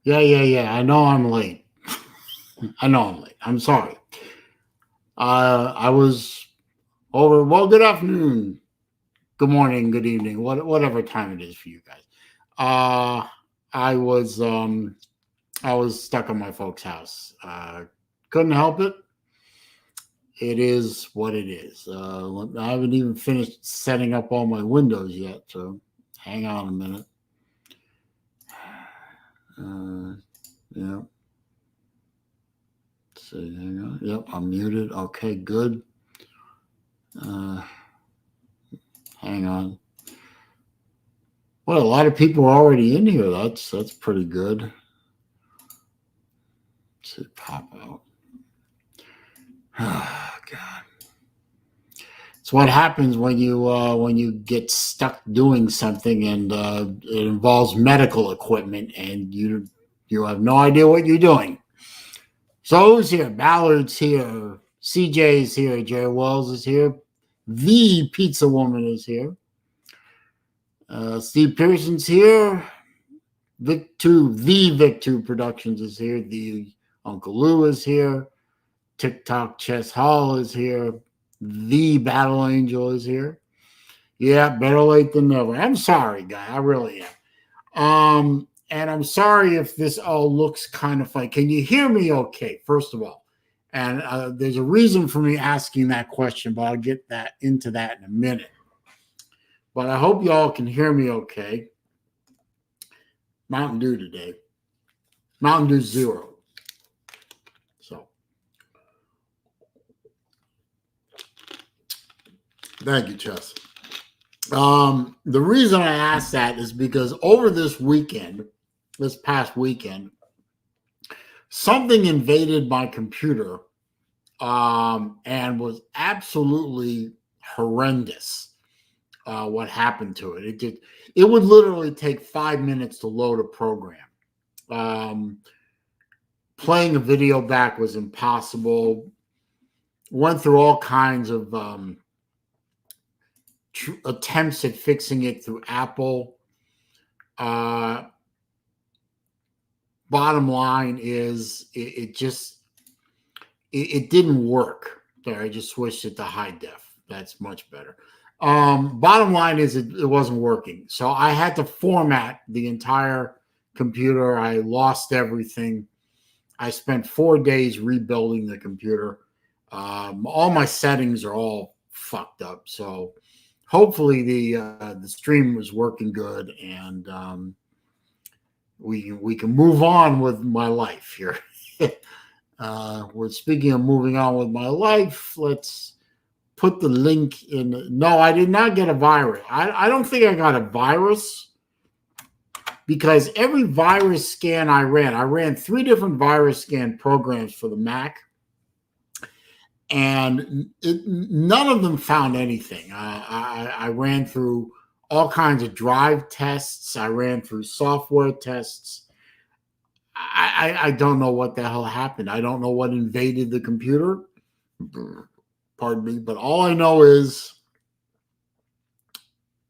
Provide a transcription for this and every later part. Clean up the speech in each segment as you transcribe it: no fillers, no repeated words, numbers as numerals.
Yeah. I know I'm late. I know I'm late. I'm sorry. I was over. Well, good afternoon, good morning, good evening, whatever time it is for you guys. Uh, I was um, I was stuck in my folks' house. Couldn't help it. It is what it is. I haven't even finished setting up all my windows yet, so hang on a minute. Uh, yeah. See, hang on. Yep, I'm muted. Okay, good. Uh, hang on. Well, a lot of people are already in here. That's pretty good. Let's see, pop out. Oh, God. It's what happens when you get stuck doing something and it involves medical equipment and you have no idea what you're doing. So who's here? Ballard's here. CJ's here. Jerry Wells is here. The Pizza Woman is here. Steve Pearson's here. Vic2 Productions is here. The Uncle Lou is here. TikTok Chess Hall is here. The Battle Angel is here. Yeah, better late than never. I'm sorry, guy. I really am. And I'm sorry if this all looks kind of funny. Can you hear me okay, first of all? And there's a reason for me asking that question, but I'll get into that in a minute. But I hope y'all can hear me okay. Mountain Dew today. Mountain Dew Zero. So, thank you, Chess. The reason I asked that is because over this past weekend, something invaded my computer and was absolutely horrendous. What happened to it? It would literally take 5 minutes to load a program. Playing a video back was impossible. Went through all kinds of attempts at fixing it through Apple. Bottom line is it didn't work. There, I just switched it to high def. That's much better. Bottom line is it wasn't working. So I had to format the entire computer. I lost everything. I spent 4 days rebuilding the computer. All my settings are all fucked up. So hopefully the stream was working good and we can move on with my life here. We're speaking of moving on with my life. Let's put the link in. No, I did not get a virus. I don't think I got a virus because every virus scan I ran 3 different virus scan programs for the Mac, and none of them found anything. I ran through all kinds of drive tests. I ran through software tests. I don't know what the hell happened. I don't know what invaded the computer. Pardon me, but all I know is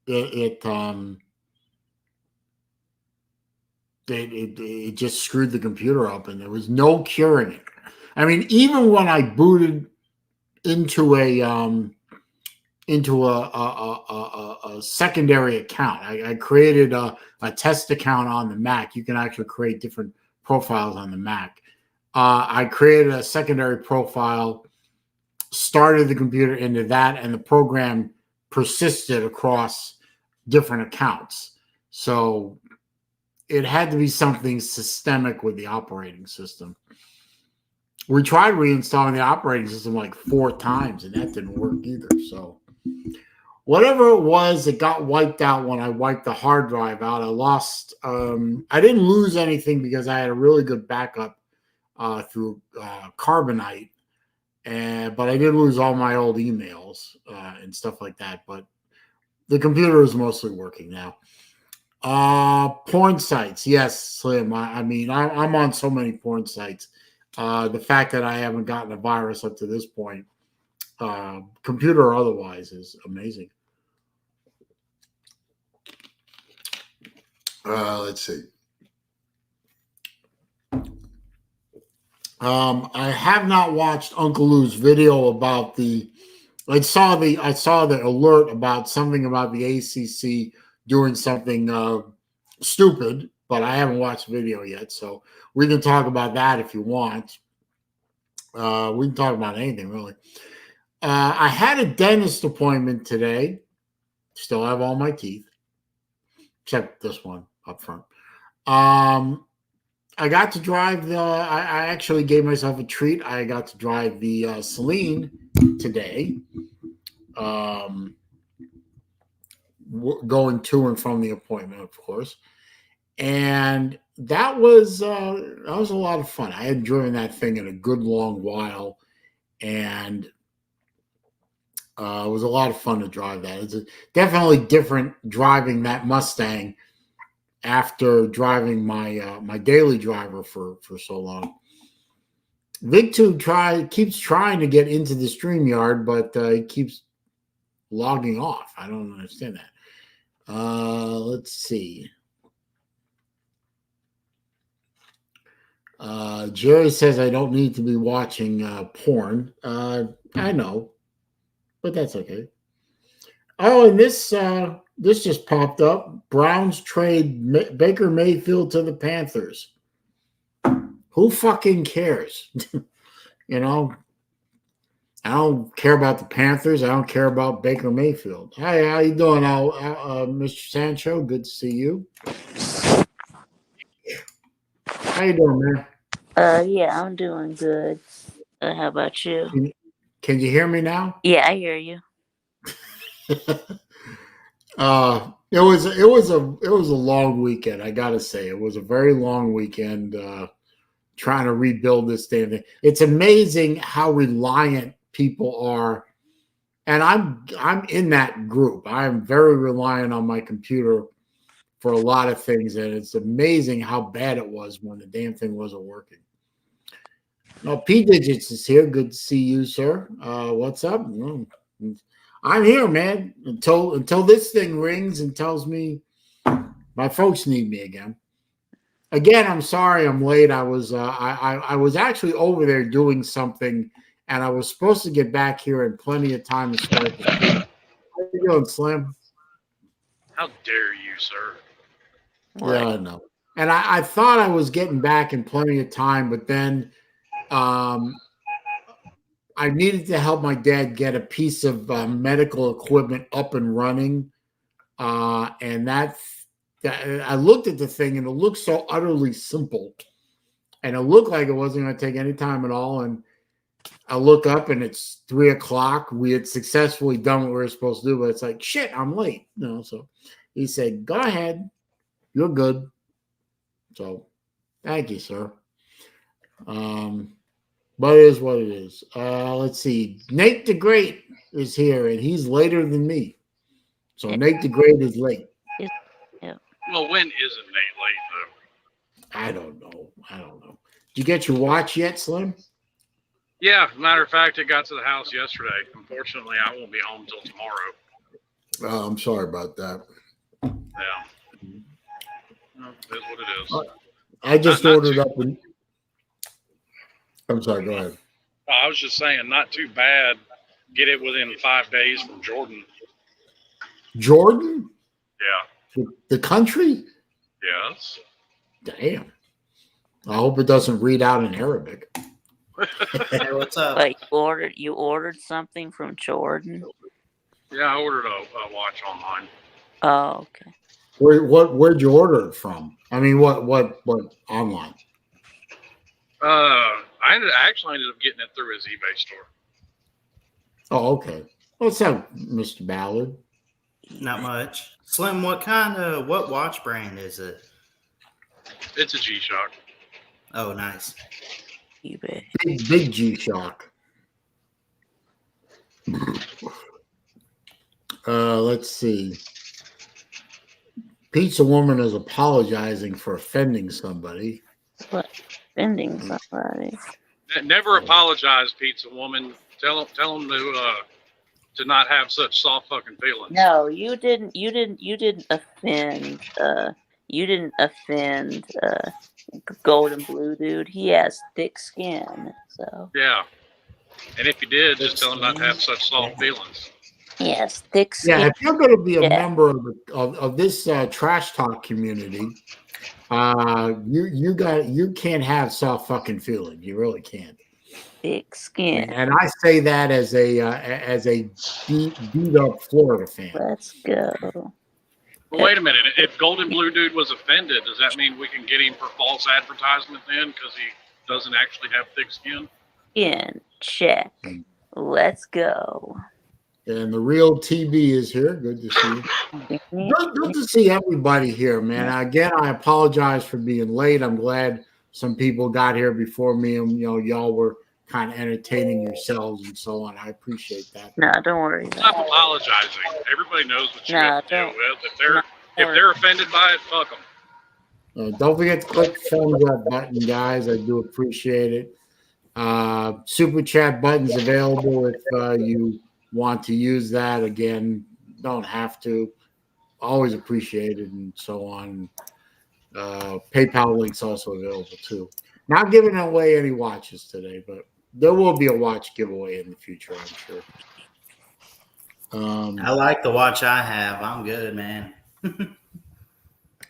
it just screwed the computer up, and there was no curing it. I mean, even when I booted into a secondary account, I created a test account on the Mac. You can actually create different profiles on the Mac. I created a secondary profile, started the computer into that, and the program persisted across different accounts. So it had to be something systemic with the operating system. We tried reinstalling the operating system like 4 times, and that didn't work either. So whatever it was, it got wiped out when I wiped the hard drive out. I lost. I didn't lose anything because I had a really good backup through Carbonite. But I did lose all my old emails and stuff like that. But the computer is mostly working now. Porn sites, yes, Slim. I'm on so many porn sites. The fact that I haven't gotten a virus up to this point, computer or otherwise, is amazing. Let's see. I have not watched Uncle Lou's video about the. I saw the alert about something about the ACC doing something stupid, but I haven't watched the video yet. So we can talk about that if you want. We can talk about anything really. I had a dentist appointment today. Still have all my teeth, except this one up front. I got to drive the. I actually gave myself a treat. I got to drive the Saleen today, going to and from the appointment, of course, and that was a lot of fun. I hadn't driven that thing in a good long while, and it was a lot of fun to drive that. It's definitely different driving that Mustang after driving my my daily driver for so long. VicTube keeps trying to get into the StreamYard, but it keeps logging off. I don't understand that. Let's see. Jerry says I don't need to be watching porn. I know, but that's okay. Oh, and this just popped up. Browns trade Baker Mayfield to the Panthers. Who fucking cares? You know, I don't care about the Panthers. I don't care about Baker Mayfield. Hi, how you doing, Mr. Sancho? Good to see you. How you doing, man? Yeah, I'm doing good. How about you? Can you hear me now? Yeah, I hear you. It was a long weekend. I gotta say, it was a very long weekend. Trying to rebuild this damn thing. It's amazing how reliant people are, and I'm in that group. I'm very reliant on my computer for a lot of things, and it's amazing how bad it was when the damn thing wasn't working. No, P Digits is here. Good to see you, sir. What's up? I'm here, man. Until this thing rings and tells me my folks need me again. Again, I'm sorry I'm late. I was actually over there doing something, and I was supposed to get back here in plenty of time to start. How you doing, Slim? How dare you, sir? Yeah, I know. And I thought I was getting back in plenty of time, but then I needed to help my dad get a piece of medical equipment up and running, and that I looked at the thing and it looked so utterly simple, and it looked like it wasn't going to take any time at all. And I look up and it's 3:00. We had successfully done what we were supposed to do, but it's like, shit, I'm late. So he said, go ahead, you're good. So thank you, sir. But it is what it is. Let's see. Nate the Great is here, and he's later than me. So Nate the Great is late. Well, when isn't Nate late, though? I don't know. Did you get your watch yet, Slim? Yeah, matter of fact, it got to the house yesterday. Unfortunately, I won't be home till tomorrow. I'm sorry about that. Yeah. No, it is what it is. I just ordered up. I'm sorry, go ahead. I was just saying, not too bad. Get it within 5 days from Jordan. Jordan? Yeah. The country? Yes. Damn. I hope it doesn't read out in Arabic. Hey, what's up? Like you ordered something from Jordan? Yeah, I ordered a watch online. Oh, okay. Where'd you order it from? I mean, what online? I actually ended up getting it through his eBay store. Oh, okay. What's up, Mr. Ballard? Not much. Slim, what watch brand is it? It's a G-Shock. Oh, nice. eBay. Big G-Shock. Let's see. Pizza Woman is apologizing for offending somebody. What? Offending somebody? Never apologize, Pizza Woman. Tell them to not have such soft fucking feelings. No, you didn't offend. You didn't offend golden blue dude, he has thick skin. So Yeah. And if you did, just tell him not to have such soft feelings. he has thick skin. Yeah, if you're going to be a Yeah. member of this trash talk community, you can't have soft fucking feeling. You really can't. Thick skin. And I say that as a beat up Florida fan. Let's go. Well, wait a minute. If Golden Blue Dude was offended, does that mean we can get him for false advertisement then because he doesn't actually have thick skin? Skin check. Let's go. And the real TB is here. Good to see you. Good to see everybody here, man. Again, I apologize for being late. I'm glad some people got here before me, and y'all were kind of entertaining yourselves and so on. I appreciate that. No, don't worry about Stop apologizing. Everybody knows what you have to deal don't. with. If they're offended by it, fuck them. Don't forget to click the thumbs up button, guys. I do appreciate it. Super chat buttons available if you want to use that. Again, don't have to. Always appreciated and so on. PayPal links also available too. Not giving away any watches today, but there will be a watch giveaway in the future, I'm sure. I like the watch I have. I'm good, man.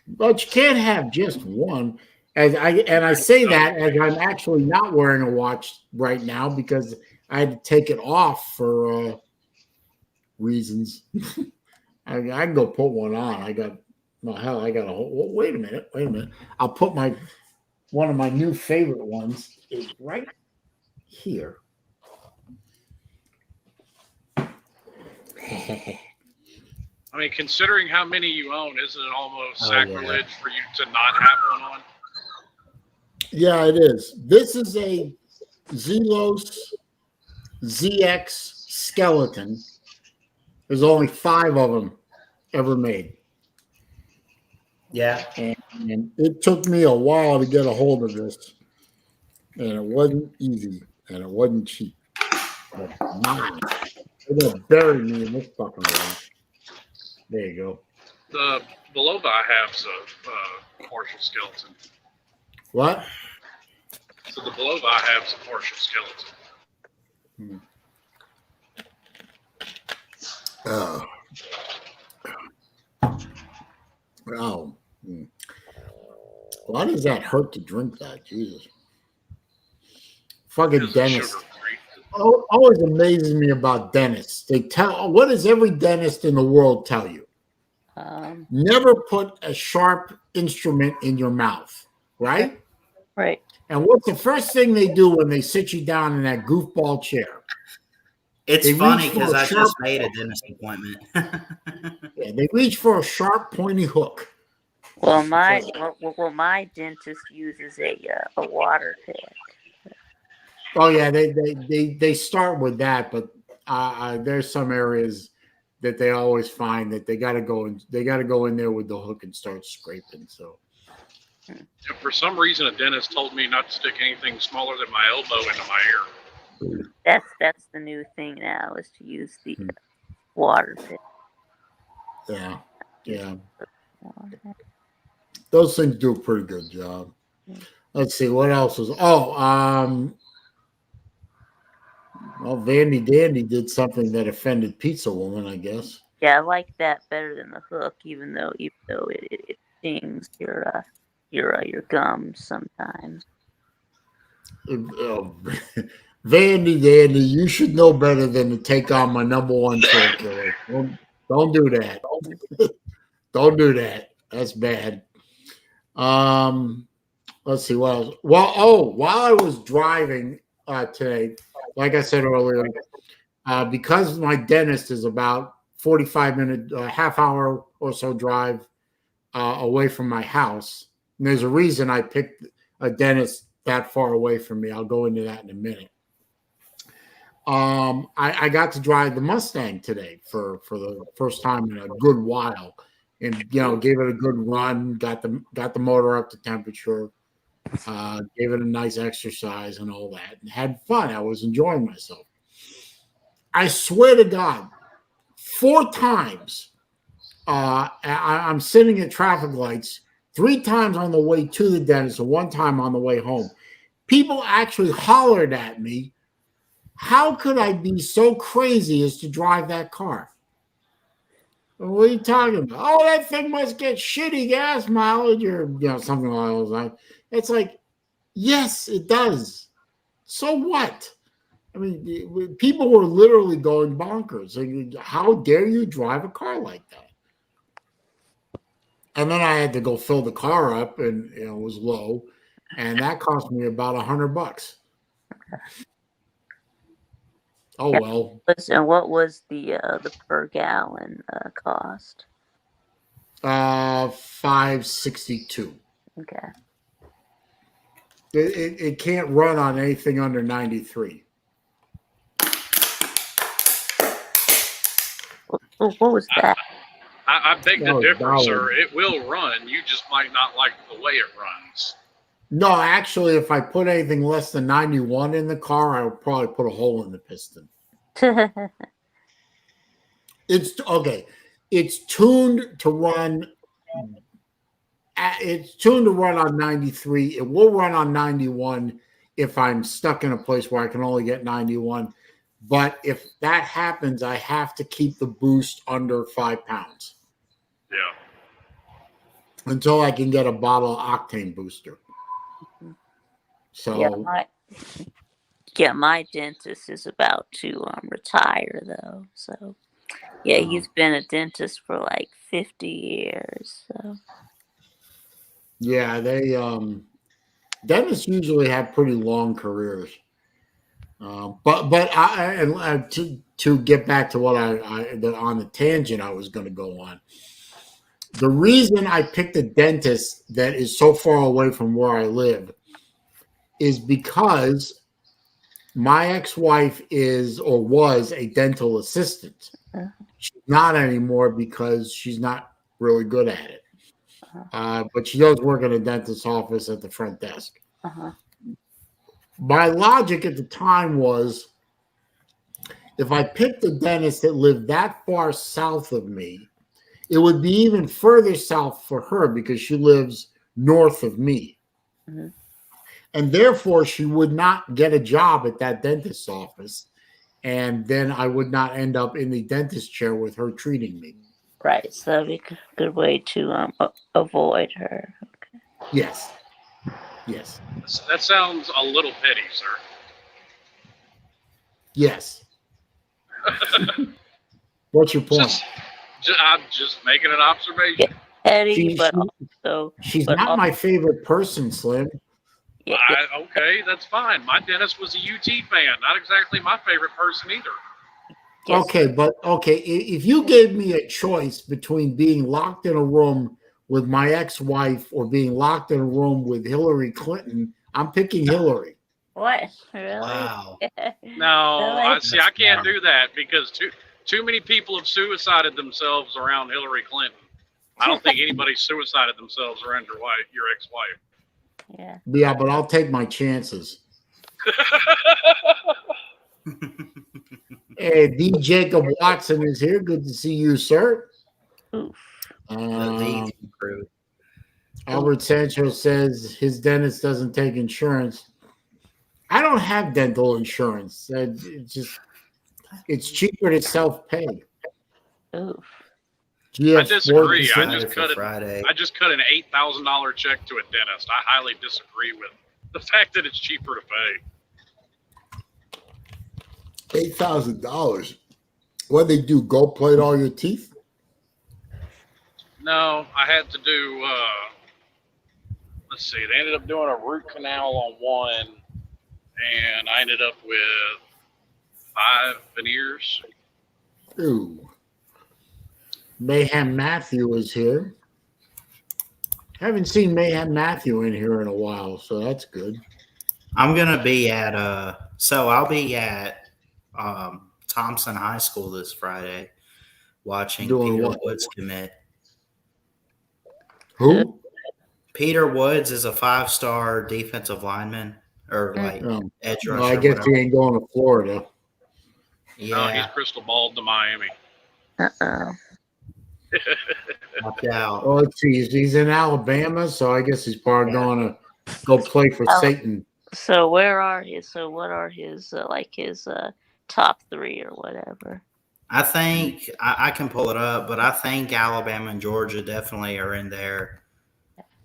But you can't have just one. I say that as I'm actually not wearing a watch right now because I had to take it off for reasons. I can go put one on. I got a whole. Wait a minute. I'll put one of my new favorite ones is right here. I mean, considering how many you own, isn't it almost sacrilege for you to not have one on? Yeah, it is. This is a Zelos ZX skeleton. There's only 5 of them ever made. Yeah. And it took me a while to get a hold of this. And it wasn't easy. And it wasn't cheap. But man, they're going to bury me in this fucking watch. There you go. The below by halves a partial skeleton. What? So the below by halves a partial skeleton. Oh. Why does that hurt to drink that? Jesus. Fucking dentist. Always amazes me about dentists. What does every dentist in the world tell you? Never put a sharp instrument in your mouth, right? Right. And what's the first thing they do when they sit you down in that goofball chair? It's funny because I just made a dentist appointment. Yeah, they reach for a sharp, pointy hook. Well, my dentist uses a water pick. Oh yeah, they start with that, but there's some areas that they always find that they got to go in there with the hook and start scraping. So, for some reason, a dentist told me not to stick anything smaller than my elbow into my ear. That's the new thing now is to use the water pick. Yeah. Those things do a pretty good job. Let's see what else was. Well, Vandy Dandy did something that offended Pizza Woman, I guess. Yeah, I like that better than the hook, even though it stings your gums sometimes. Vandy Dandy, you should know better than to take on my number one troll killer. Don't do that. Don't do that. That's bad. Let's see what else. Well, while I was driving today, like I said earlier, because my dentist is about 45-minute, half hour or so drive away from my house. And there's a reason I picked a dentist that far away from me. I'll go into that in a minute. I got to drive the Mustang today for the first time in a good while, and gave it a good run. Got the motor up to temperature. Gave it a nice exercise and all that, and had fun. I was enjoying myself. I swear to God, 4 times I'm sitting at traffic lights. 3 times on the way to the dentist and 1 time on the way home. People actually hollered at me. How could I be so crazy as to drive that car? What are you talking about? Oh, that thing must get shitty gas mileage or something along those lines. It's like, yes, it does. So what? I mean, people were literally going bonkers. Like, how dare you drive a car like that? And then I had to go fill the car up, and it was low, and that cost me about $100. Oh Yeah. well. Listen, what was the per gallon cost? $5.62. Okay. It can't run on anything under 93. What was that? I beg to No, differ, Darwin. sir. It will run. You just might not like the way it runs. No, actually, if I put anything less than 91 in the car, I would probably put a hole in the piston. It's okay. It's tuned to run. It's tuned to run on 93. It will run on 91 if I'm stuck in a place where I can only get 91. But if that happens, I have to keep the boost under 5 pounds. Yeah. Until I can get a bottle of octane booster. So my dentist is about to retire though. So yeah, he's been a dentist for like 50 years. So yeah, they dentists usually have pretty long careers. But to get back to what on the tangent I was going to go on. The reason I picked a dentist that is so far away from where I live is because my ex-wife is or was a dental assistant. She's not anymore because she's not really good at it. But she does work in a dentist's office at the front desk. My logic at the time was if I picked a dentist that lived that far south of me, it would be even further south for her because she lives north of me. And therefore, she would not get a job at that dentist's office. And then I would not end up in the dentist chair with her treating me. right, so that'd be a good way to avoid her. Okay. Yes. That sounds a little petty, sir. Yes. What's your point? I'm just making an observation. Eddie, She's not my favorite person, Slim. Yeah. Okay, that's fine. My dentist was a UT fan. Not exactly my favorite person either. Yes. Okay, if you gave me a choice between being locked in a room with my ex-wife or being locked in a room with Hillary Clinton, I'm picking Hillary. What? Really? Wow. No, Really? see, I can't do that because too many people have suicided themselves around Hillary Clinton. I don't think anybody suicided themselves around your ex-wife. Yeah, but I'll take my chances. Hey, D. Jacob Watson is here. Good to see you, sir. Albert Sancho says his dentist doesn't take insurance. I don't have dental insurance. It's cheaper to self-pay. Oof. I disagree. I just cut an $8,000 check to a dentist. I highly disagree with the fact that it's cheaper to pay. $8,000. What they do? Gold plate all your teeth? No, I had to do. Let's see. They ended up doing a root canal on one, and I ended up with 5 veneers. Ooh. Mayhem Matthew is here. Haven't seen Mayhem Matthew in here in a while, so that's good. I'm gonna be at I'll be at Thompson High School this Friday watching Peter Woods commit. Who? Peter Woods is a 5-star defensive lineman or edge rusher. I guess he ain't going to Florida. Yeah, no, he's crystal balled to Miami. Watch out. Well, let's see. He's in Alabama, so I guess he's probably going to go play for Satan. So where are his? So what are his his top 3 or whatever? I think I can pull it up, but I think Alabama and Georgia definitely are in there.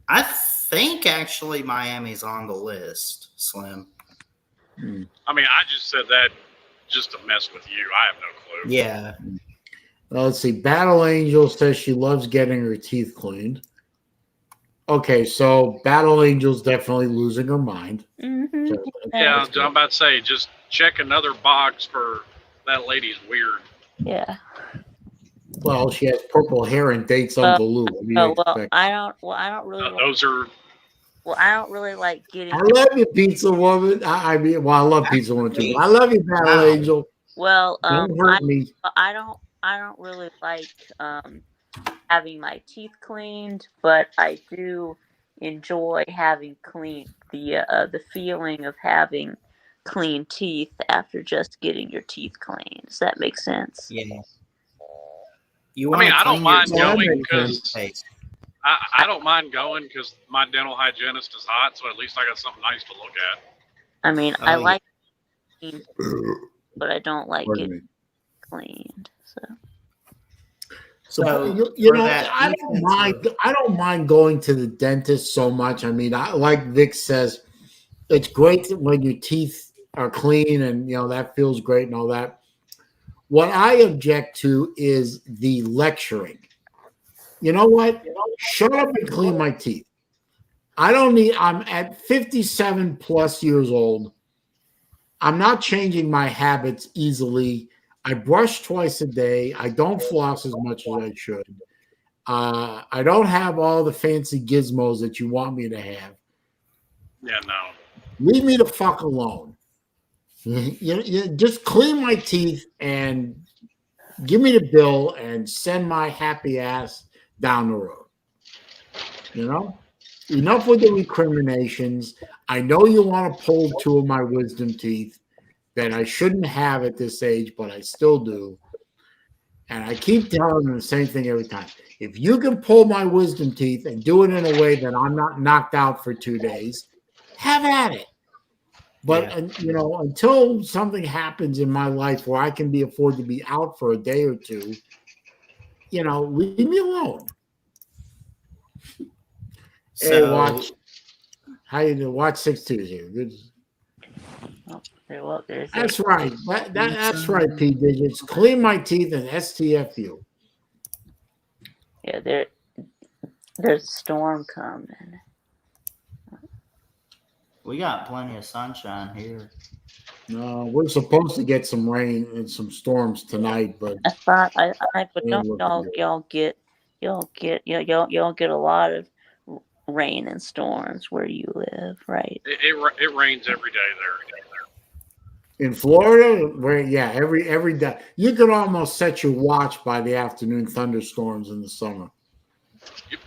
I think actually Miami's on the list, Slim. I mean, I just said that just to mess with you. I have no clue. Yeah. Let's see. Battle Angel says she loves getting her teeth cleaned. Okay, so Battle Angel's definitely losing her mind. Mm-hmm. So, Yeah, I'm about to say, just check another box for that lady's weird. Yeah. Well, she has purple hair and dates Uncle Lou. What do you expect? I don't really. Those are. Well, I don't really like getting. I love you, Pizza Woman. I mean, well, I love Pizza Woman too. I love you, Battle Angel. Well, don't hurt me. I don't really like having my teeth cleaned, but I do enjoy having the feeling of having clean teeth after just getting your teeth cleaned. Does that make sense? Yeah. I don't mind going because face. I don't mind going because my dental hygienist is hot, so at least I got something nice to look at. I mean, I like clean, but I don't like it cleaned. So you know, I don't mind going to the dentist so much. I mean, like Vic says, it's great when your teeth are clean and that feels great and all that. What I object to is the lecturing. You know what? Shut up and clean my teeth. I'm at 57 plus years old. I'm not changing my habits easily. I brush twice a day. I don't floss as much as I should. I don't have all the fancy gizmos that you want me to have. Yeah, no. Leave me the fuck alone. You just clean my teeth and give me the bill and send my happy ass down the road. Enough with the recriminations. I know you want to pull 2 of my wisdom teeth that I shouldn't have at this age, but I still do. And I keep telling them the same thing every time. If you can pull my wisdom teeth and do it in a way that I'm not knocked out for 2 days, have at it. But, until something happens in my life where I can afford to be out for a day or 2, leave me alone. So, hey, watch. How you doing? Watch 6-2 here. Good. That's right. That's right, P Digits. Clean my teeth and STFU. Yeah, there's a storm coming. We got plenty of sunshine here. No, we're supposed to get some rain and some storms tonight, but I thought but don't y'all get a lot of rain and storms where you live, right? It rains every day there. In Florida, every day you can almost set your watch by the afternoon thunderstorms in the summer. Yep.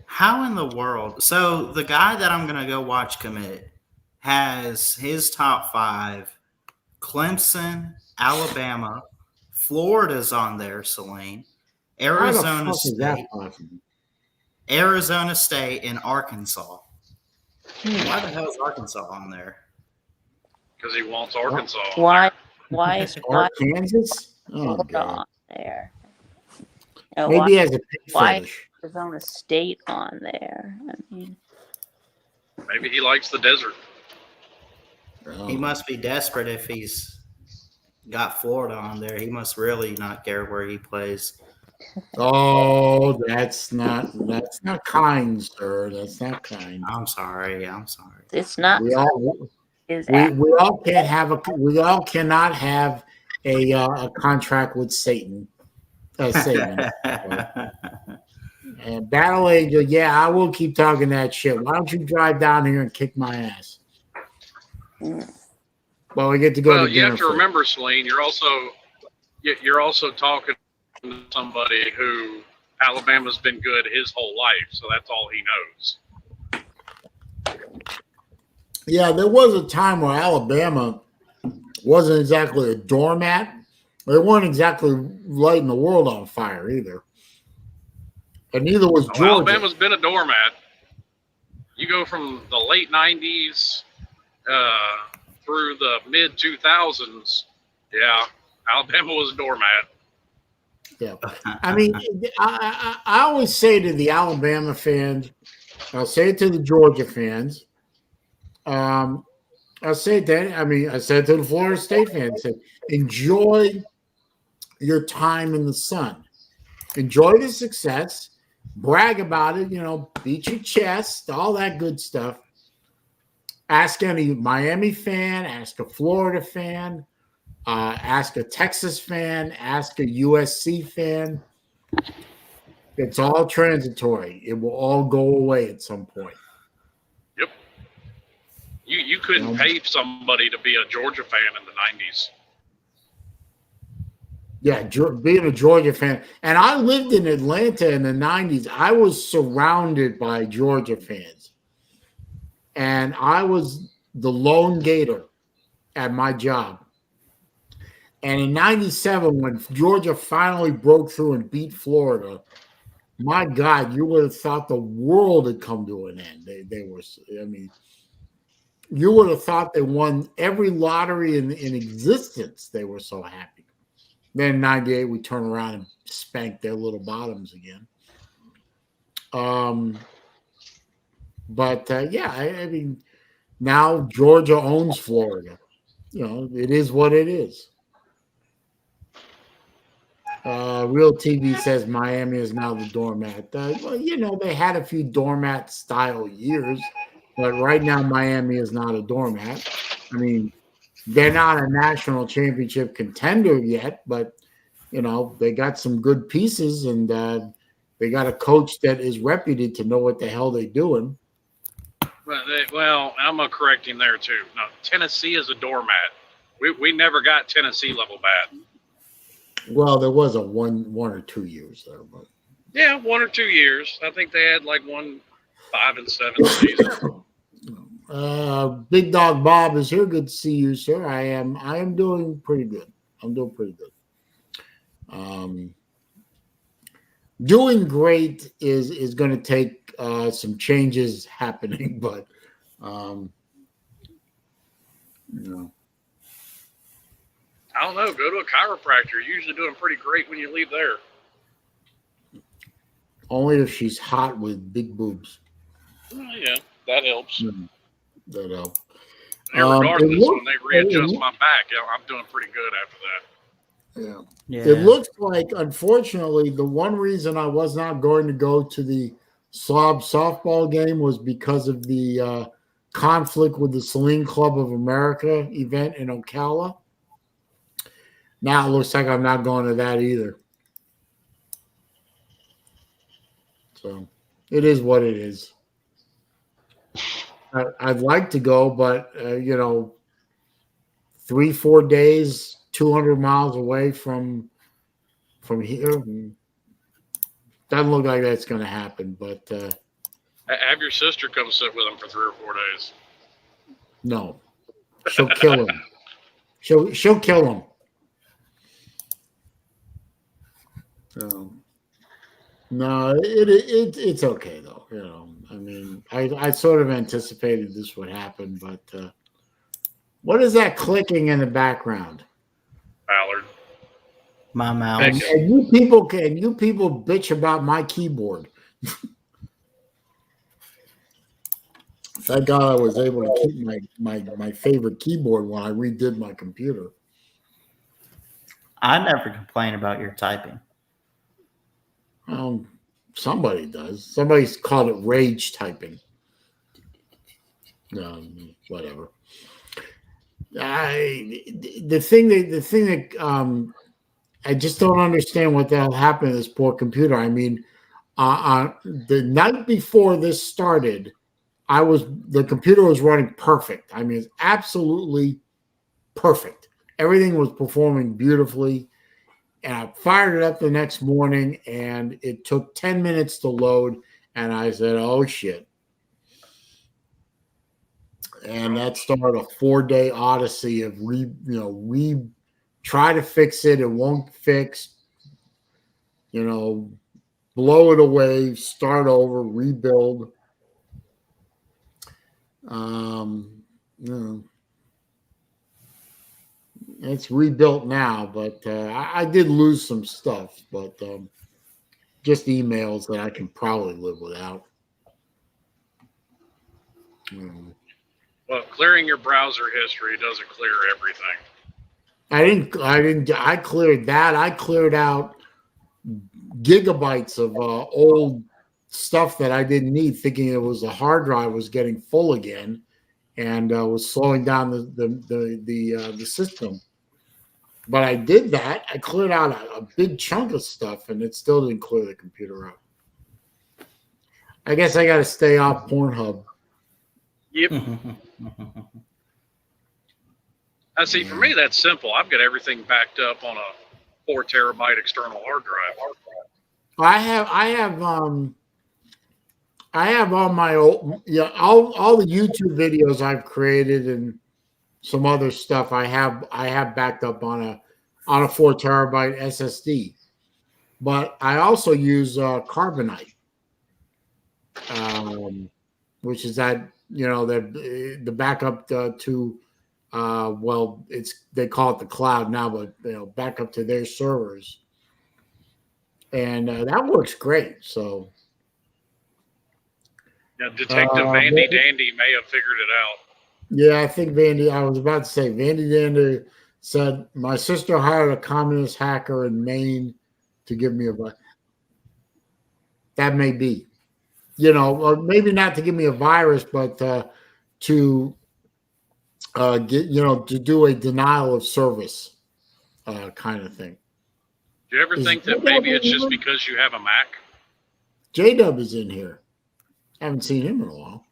How in the world? So the guy that I'm going to go watch commit has his top 5: Clemson, Alabama, Florida's on there, Saleen, Arizona State, and Arkansas. Why the hell is Arkansas on there? Because he wants Arkansas. Why is Kansas? Oh, God. on there? Maybe he has a pig fetish. Arizona State on there. I mean, maybe he likes the desert. He must be desperate if he's got Florida on there. He must really not care where he plays. Oh, that's not kind, sir. That's not kind. I'm sorry. It's not. We all cannot have a contract with Satan. Satan. And Battle Angel, yeah, I will keep talking that shit. Why don't you drive down here and kick my ass? Well, we get to go. Well, you have to remember, Saleen, you're also talking to somebody who Alabama's been good his whole life, so that's all he knows. Yeah, there was a time where Alabama wasn't exactly a doormat, They weren't exactly lighting the world on fire either. And neither was Georgia. Alabama's been a doormat. You go from the late 90s through the mid 2000s. Yeah, Alabama was a doormat. Yeah. I mean, I always say to the Alabama fans, I'll say it to the Georgia fans. I'll say it then. I mean, I said to the Florida State fans, I said, enjoy your time in the sun. Enjoy the success. Brag about it, beat your chest, all that good stuff. Ask any Miami fan, ask a Florida fan, ask a Texas fan, ask a USC fan. It's all transitory. It will all go away at some point. Yep. You couldn't pay somebody to be a Georgia fan in the 90s. Yeah, being a Georgia fan. And I lived in Atlanta in the 90s. I was surrounded by Georgia fans. And I was the lone Gator at my job. And in 97, when Georgia finally broke through and beat Florida, my God, you would have thought the world had come to an end. You would have thought they won every lottery in existence. They were so happy. Then in 98, we turn around and spank their little bottoms again. Yeah, I mean, now Georgia owns Florida. It is what it is. Real TV says Miami is now the doormat. They had a few doormat style years, but right now Miami is not a doormat. I mean, they're not a national championship contender yet, but they got some good pieces, and they got a coach that is reputed to know what the hell they're doing. Well, I'm going to correct him there too. No, Tennessee is a doormat. We never got Tennessee level bad. Well, there was a one or 2 years there, but yeah, 1 or 2 years. I think they had like 1 5-7 season. Big Dog Bob is here. Good to see you, sir. I am doing pretty good. I'm doing pretty good. Doing great is going to take some changes happening, but I don't know. Go to a chiropractor. You're usually doing pretty great when you leave there. Only if she's hot with big boobs. Yeah, that helps. That helps. Regardless, when they readjust my back, I'm doing pretty good after that. Yeah. It looks like, unfortunately, the one reason I was not going to go to the Slob softball game was because of the conflict with the Saleen Club of America event in Ocala. Now it looks like I'm not going to that either. So it is what it is. I'd like to go, but 3-4 days, 200 miles away from here, doesn't look like that's going to happen. But have your sister come sit with him for 3 or 4 days. No, she'll kill him. She'll kill him. No, it's okay though. I mean, I sort of anticipated this would happen, but what is that clicking in the background? Ballard. My mouse. And you people bitch about my keyboard. Thank God I was able to keep my favorite keyboard when I redid my computer. I never complain about your typing. Somebody does. Somebody's called it rage typing. Whatever. The thing that I just don't understand what the hell happened to this poor computer. I mean, the night before this started, the computer was running perfect. I mean, it's absolutely perfect. Everything was performing beautifully. And I fired it up the next morning, and it took 10 minutes to load. And I said, "Oh shit!" And that started a 4-day odyssey of retrying try to fix it. It won't fix. Blow it away, start over, rebuild. It's rebuilt now, but I did lose some stuff, but just emails that I can probably live without. Well, clearing your browser history doesn't clear everything. I cleared that. I cleared out gigabytes of old stuff that I didn't need, thinking it was the hard drive was getting full again, and was slowing down the system. But I did that. I cleared out a big chunk of stuff, and it still didn't clear the computer out. I guess I got to stay off Pornhub. Yep. I see. For me, that's simple. I've got everything backed up on a 4 terabyte external hard drive. I have all my old, all the YouTube videos I've created and some other stuff I have backed up on a 4 terabyte SSD. But I also use Carbonite, which is that the backup to they call it the cloud now, but backup to their servers, and that works great. So. Now, Detective Vandy Dandy may have figured it out. Yeah, I think I was about to say, Vandy Dandy said, my sister hired a communist hacker in Maine to give me a virus. That may be, or maybe not to give me a virus, but to get, to do a denial of service kind of thing. Do you ever think that maybe it's just because you have a Mac? J-Dub is in here. I haven't seen him in a while.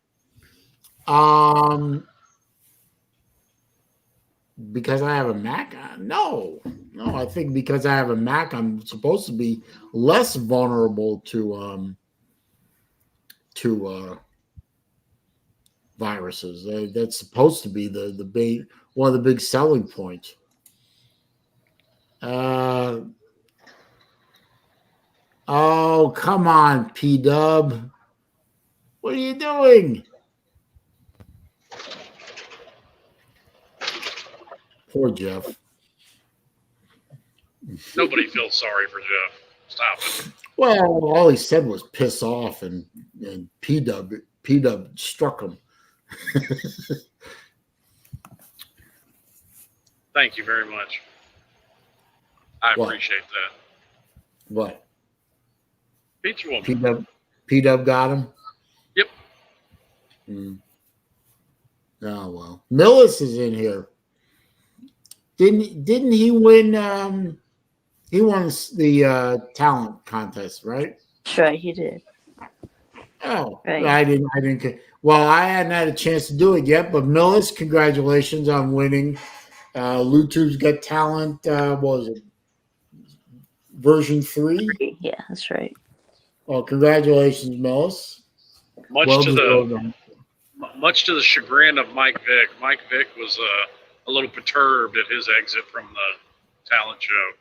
Because I have a Mac? No. I think because I have a Mac, I'm supposed to be less vulnerable to viruses. That's supposed to be the big one of the big selling points. Oh, come on, P-Dub. What are you doing? Poor Jeff. Nobody feels sorry for Jeff. Stop it. Well, all he said was piss off, and P-Dub struck him. Thank you very much. I appreciate that. What? Beat you woman. P-Dub got him? Yep. Oh, well. Millis is in here. Didn't he win? He won the talent contest, right? Sure, he did. Oh, right. I didn't. Well, I hadn't had a chance to do it yet, but Millis, congratulations on winning. YouTube's Got Talent. What was it? Version 3? Yeah, that's right. Well, congratulations, Millis. Much to the chagrin of Mike Vick. Mike Vick was a little perturbed at his exit from the talent show.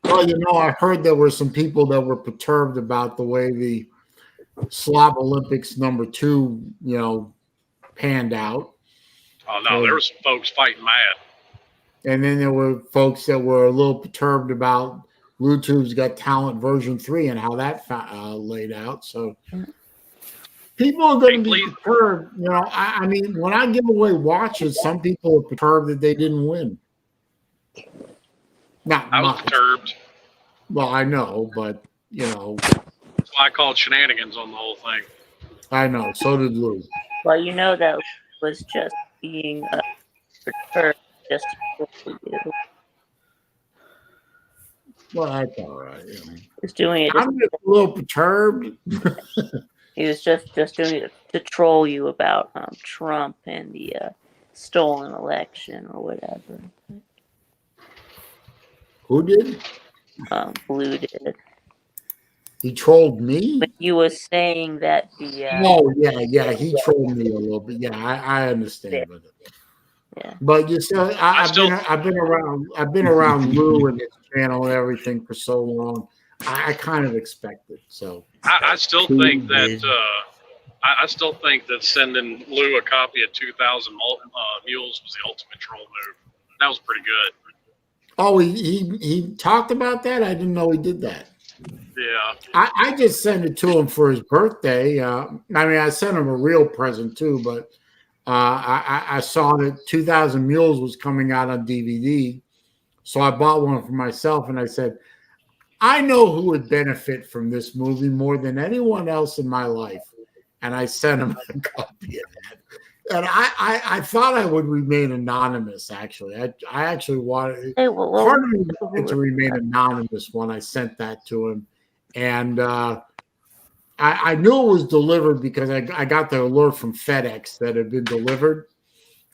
Well, I heard there were some people that were perturbed about the way the Slav Olympics #2, panned out. Oh, no, there were some folks fighting mad. And then there were folks that were a little perturbed about YouTube's Got Talent version 3 and how that laid out. So people are going to be perturbed. I mean, when I give away watches, some people are perturbed that they didn't win. I was perturbed. Well, I know, but, That's why I called shenanigans on the whole thing. I know. So did Lou. Well, that was just being perturbed just to you. Well, that's all right. He's doing it. I'm just a little perturbed. He was just doing it to troll you about Trump and the stolen election or whatever. Who did? Blue did. He trolled me? But you were saying that the... oh, yeah, he trolled me a little bit. Yeah, I understand. Yeah. But you see, I've been around Lou and his channel and everything for so long. I kind of expect it. So I still think that I still think that sending Lou a copy of 2,000 Mules was the ultimate troll move. That was pretty good. oh, he talked about that. I didn't know he did that. Yeah. I just sent it to him for his birthday. I mean, I sent him a real present too, but I saw that 2,000 Mules was coming out on DVD, so I bought one for myself, and I said, I know who would benefit from this movie more than anyone else in my life, and I sent him a copy of that. And I thought I would remain anonymous. Actually, I actually wanted part of me wanted to remain anonymous when I sent that to him, and I knew it was delivered because I got the alert from FedEx that had been delivered,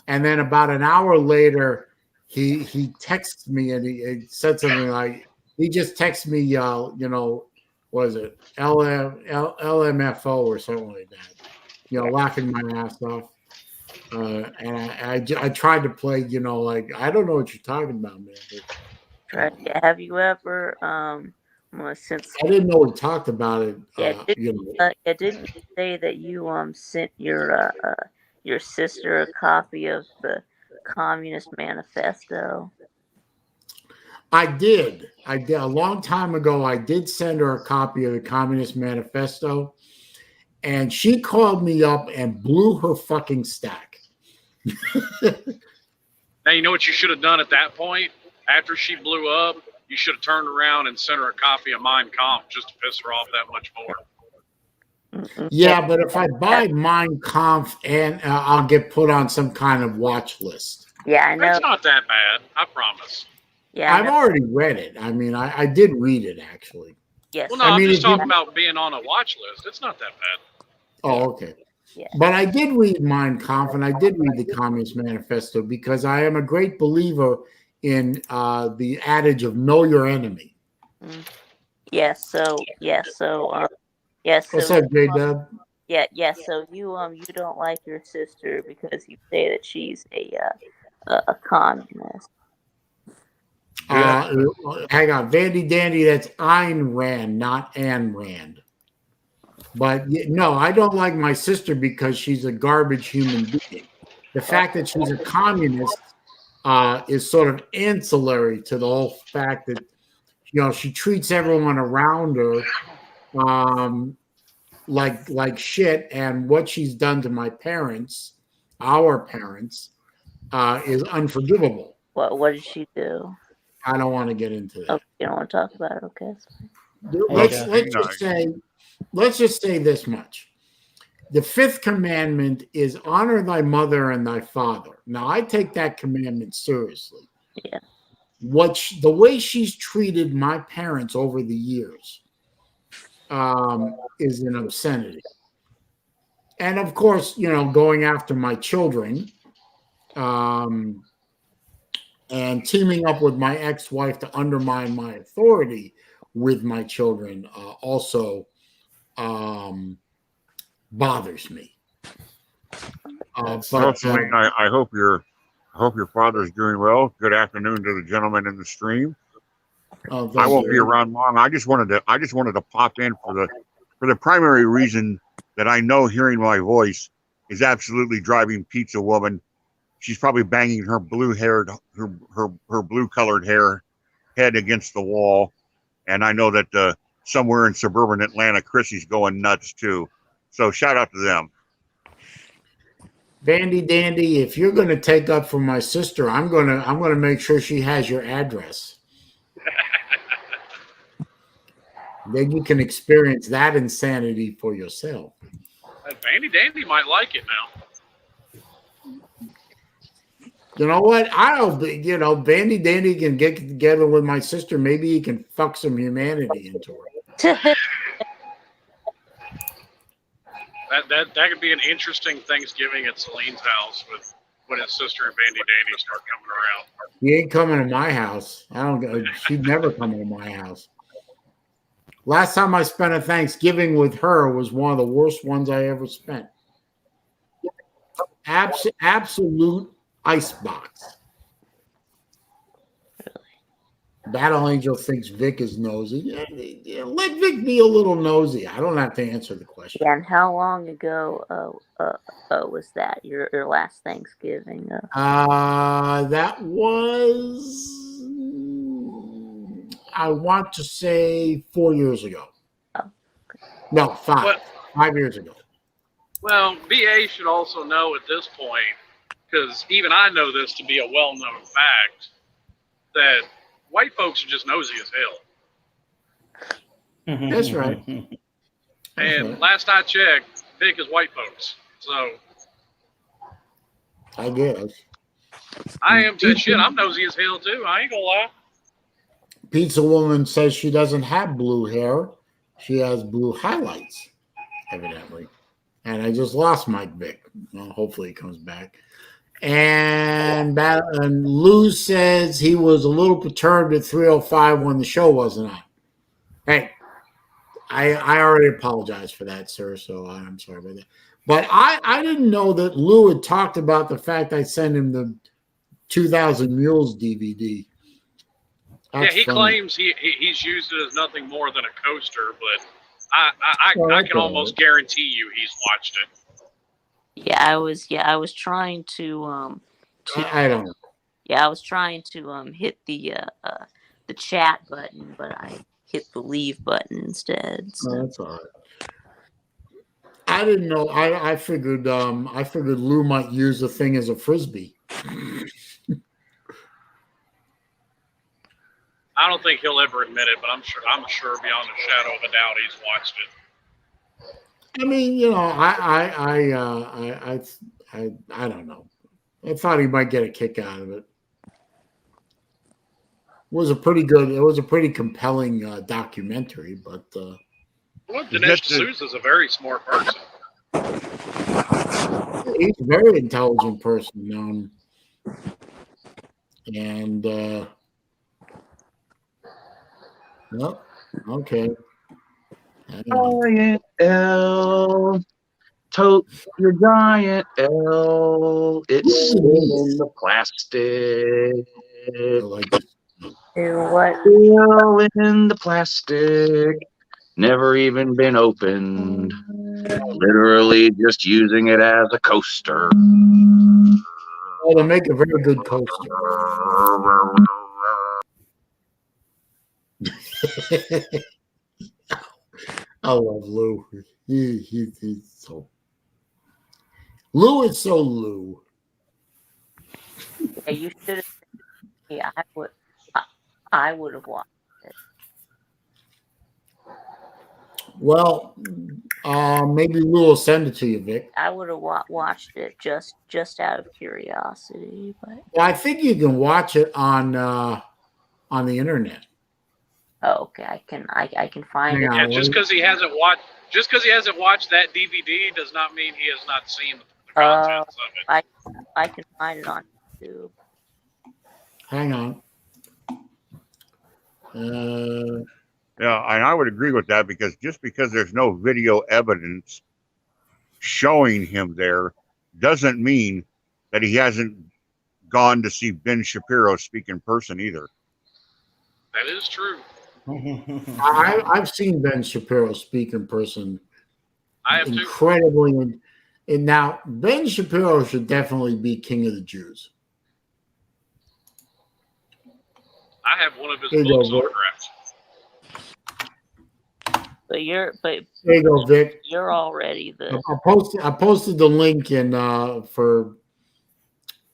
and then about an hour later, he texted me and he said something like, he just texted me, what is it, LMFO or something like that, laughing my ass off. And I tried to play, like, I don't know what you're talking about, man. Right. Have you ever since I didn't know we talked about it. Didn't you say that you sent your sister a copy of the Communist Manifesto? I did a long time ago. I did send her a copy of the Communist Manifesto, and she called me up and blew her fucking stack. Now, you know what you should have done at that point? After she blew up, you should have turned around and sent her a copy of Mein Kampf just to piss her off that much more. Yeah, but if I buy Mein Kampf, and I'll get put on some kind of watch list. Yeah, I know. It's not that bad, I promise. Yeah, I've already read it. I mean, I did read it, actually. Yes. Well, no, I'm just talking about being on a watch list. It's not that bad. Oh, okay. Yeah. But I did read Mein Kampf, and I did read the Communist Manifesto because I am a great believer in the adage of know your enemy. Yes. So. What's up, J-Dub? Yeah. So you don't like your sister because you say that she's a communist. Hang on, Vandy Dandy. That's Ayn Rand, not Anne Rand. But no, I don't like my sister because she's a garbage human being. The fact that she's a communist is sort of ancillary to the whole fact that she treats everyone around her like shit, and what she's done to my parents, our parents, is unforgivable. What did she do? I don't want to get into that. Oh, you don't want to talk about it, okay? Let's just say this much. The fifth commandment is honor thy mother and thy father. Now, I take that commandment seriously. Yeah. The way she's treated my parents over the years is an obscenity. And of course, going after my children and teaming up with my ex-wife to undermine my authority with my children also bothers me. Celine, I hope your father's doing well. Good afternoon to the gentleman in the stream. I won't be around long. I just wanted to pop in for the primary reason that I know hearing my voice is absolutely driving Pizza Woman. She's probably banging her blue-haired, her blue-colored head against the wall, and I know that somewhere in suburban Atlanta, Chrissy's going nuts too. So shout out to them. Vandy Dandy, if you're going to take up for my sister, I'm going to make sure she has your address. Then you can experience that insanity for yourself. Vandy Dandy might like it now. You know what? Vandy Dandy can get together with my sister. Maybe he can fuck some humanity into her. That could be an interesting Thanksgiving at Celine's house when his sister and Vandy Dandy start coming around. He ain't coming to my house. She'd never come to my house. Last time I spent a Thanksgiving with her was one of the worst ones I ever spent. Absolute Icebox. Battle Angel thinks Vic is nosy. Yeah, let Vic be a little nosy. I don't have to answer the question. Yeah, and how long ago was that? Your last Thanksgiving? That was, I want to say 4 years ago. Oh. No, 5 years ago. Well, BA should also know at this point, because even I know this to be a well-known fact, that white folks are just nosy as hell. That's right. And last I checked, Vic is white folks. So I guess. I am too. Shit, I'm nosy as hell too. I ain't gonna lie. Pizza Woman says she doesn't have blue hair. She has blue highlights, evidently. And I just lost Mike Vic. Well, hopefully he comes back. And Lou says he was a little perturbed at 3:05 when the show wasn't on. Hey, I already apologized for that, sir, so I'm sorry about that. But I didn't know that Lou had talked about the fact I sent him the 2,000 Mules DVD. That's he funny. claims he's used it as nothing more than a coaster, but I can almost guarantee you he's watched it. Yeah, I was trying to I don't know. Yeah, I was trying to hit the chat button, but I hit the leave button instead. So. Oh, that's all right. I didn't know. I figured Lou might use the thing as a frisbee. I don't think he'll ever admit it, but I'm sure beyond a shadow of a doubt he's watched it. I mean, you know, I don't know. I thought he might get a kick out of it. It was a pretty compelling documentary, but well, Dinesh D'Souza's a very smart person. He's a very intelligent person, and well, okay. Giant L, tote your giant L. It's in the plastic. What? Still in the plastic. Never even been opened. Literally just using it as a coaster. Oh, they make a very good coaster. I love Lou. He's so. Lou is so Lou. Yeah, you should have. Yeah, I would have watched it. Well, maybe Lou will send it to you, Vic. I would have watched it just out of curiosity, but. Well, I think you can watch it on the internet. Oh, okay. I can find it. Yeah, just because he hasn't watched that DVD does not mean he has not seen the contents of it. I can find it on YouTube. Hang on. Yeah, and I would agree with that because just because there's no video evidence showing him there doesn't mean that he hasn't gone to see Ben Shapiro speak in person either. That is true. I've seen Ben Shapiro speak in person. I have incredibly. Too. And now Ben Shapiro should definitely be king of the Jews. I have one of his books autographed. But there you go, Vic. You're already the. I posted the link in for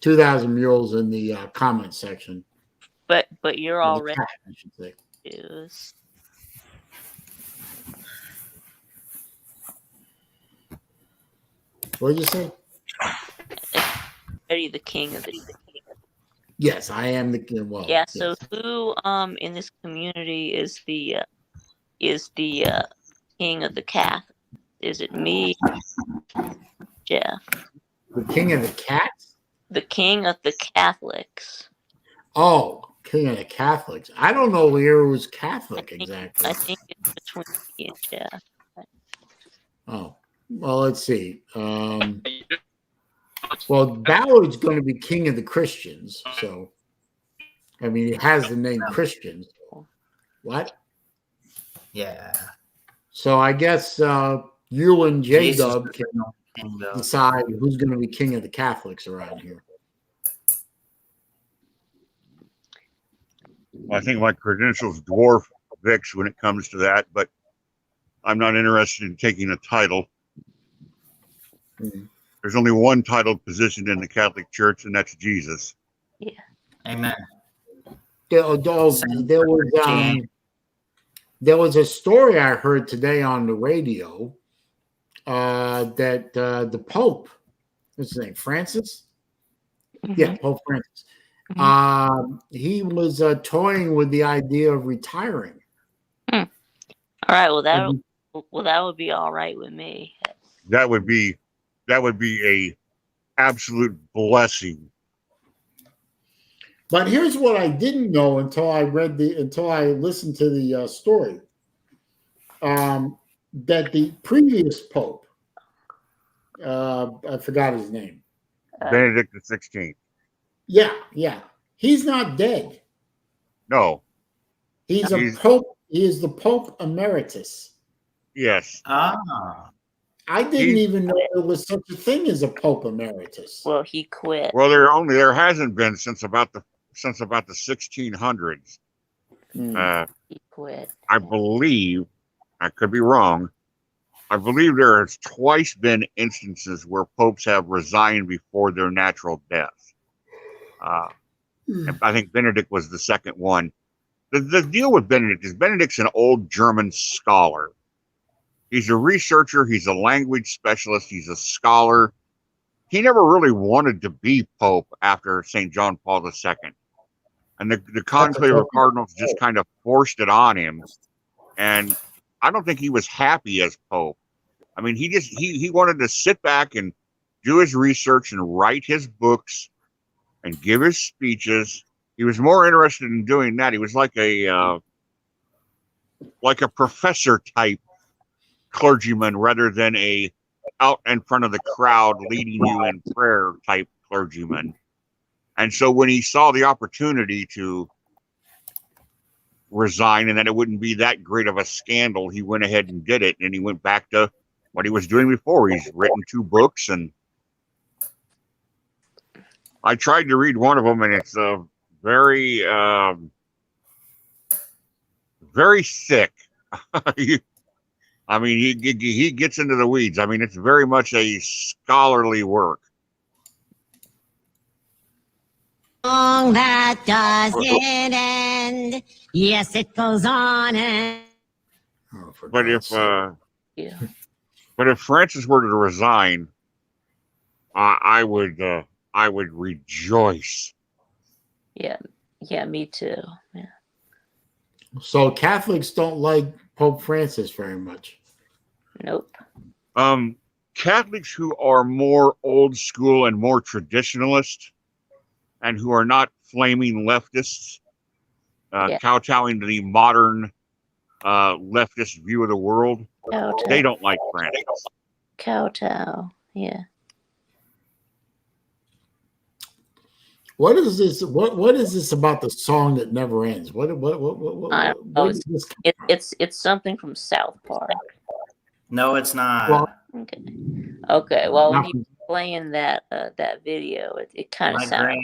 2,000 Mules in the comment section. But you're already. Chat, I should say. Is. What did you say? Already the king of the. Yes, I am the king. Well, yeah. So yes. who in this community is the king of the Catholics? Is it me, Jeff? The king of the cats? The king of the Catholics. Oh, king of the Catholics. I don't know who's Catholic exactly. I think it's between me and Jeff. Oh, well, let's see. Well, Ballard's going to be king of the Christians. So, I mean, he has the name Christian. What? Yeah. So I guess you and J-Dub Jesus can decide who's going to be king of the Catholics around here. I think my credentials dwarf Vic's when it comes to that, but I'm not interested in taking a title. Mm-hmm. There's only one titled position in the Catholic Church, and that's Jesus. Yeah. Amen. There was a story I heard today on the radio that the Pope, what's his name, Francis? Mm-hmm. Yeah, Pope Francis. Mm-hmm. He was toying with the idea of retiring. All right. Well, that would be all right with me. That would be a absolute blessing. But here's what I didn't know until I listened to the story. That the previous Pope, I forgot his name. Benedict XVI. Yeah. He's not dead. No. He's a Pope. He is the Pope Emeritus. Yes. I didn't even know there was such a thing as a Pope Emeritus. Well, he quit. Well, there hasn't been since about the 1600s. He quit. I believe, I could be wrong. I believe there has twice been instances where popes have resigned before their natural death. I think Benedict was the second one. The deal with Benedict is Benedict's an old German scholar. He's a researcher. He's a language specialist. He's a scholar. He never really wanted to be Pope after St. John Paul II. And the Conclave of Cardinals just kind of forced it on him. And I don't think he was happy as Pope. I mean, he wanted to sit back and do his research and write his books and give his speeches. He was more interested in doing that. He was like a professor type clergyman rather than a out in front of the crowd leading you in prayer type clergyman. And so when he saw the opportunity to resign and that it wouldn't be that great of a scandal, he went ahead and did it. And he went back to what he was doing before. He's written 2 books, and I tried to read one of them, and it's very, very thick. I mean, he gets into the weeds. I mean, it's very much a scholarly work. Song that doesn't end. Yes, it goes on and. But if Francis were to resign, I would rejoice. Yeah, me too. Yeah. So Catholics don't like Pope Francis very much. Nope. Catholics who are more old school and more traditionalist, and who are not flaming leftists, kowtowing to the modern leftist view of the world, they don't like Francis. Kowtow, yeah. What is this? What is this about the song that never ends? What is this? It's something from South Park. No, it's not. Well, okay. Well, when you were playing that video, it kind of sounded.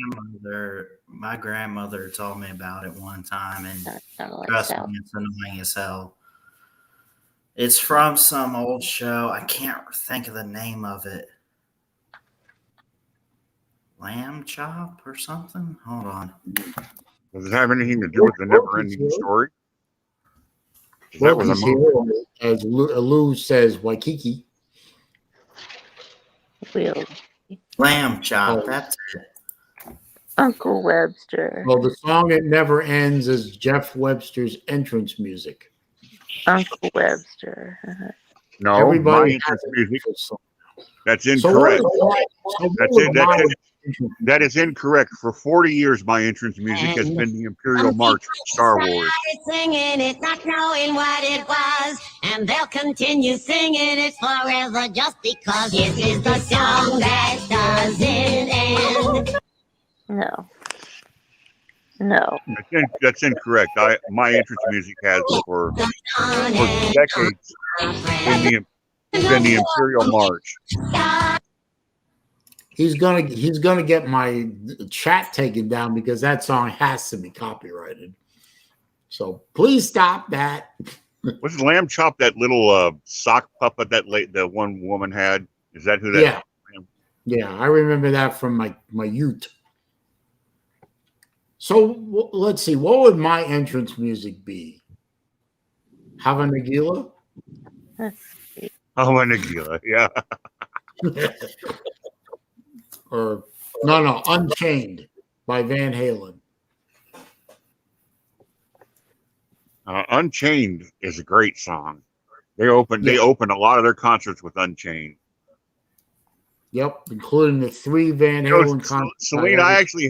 My grandmother told me about it one time, and like trust me, it's annoying as hell. It's from some old show. I can't think of the name of it. Lamb Chop or something? Hold on. Does it have anything to do with the never-ending story? That was a movie. As Lou says, Waikiki. Lamb Chop. That's it. Uncle Webster. Well, the song "It Never Ends" is Jeff Webster's entrance music. Uncle Webster. No, everybody has music. That's incorrect. That is incorrect. For 40 years, my entrance music has been the Imperial March from Star Wars. Singing it, not knowing what it was, and they'll continue singing it forever just because it is the song that doesn't end. No. That's incorrect. My entrance music has for decades been the Imperial March. He's gonna get my chat taken down because that song has to be copyrighted. So please stop that. Was Lamb Chop that little sock puppet that the one woman had? Is that who that? Yeah, yeah, I remember that from my youth. So let's see, what would my entrance music be? Hava Nagila? Hava Nagila, yeah. Or no, Unchained by Van Halen. Unchained is a great song. They opened a lot of their concerts with Unchained. Yep, including the 3 Van Halen concerts. Saleen, I actually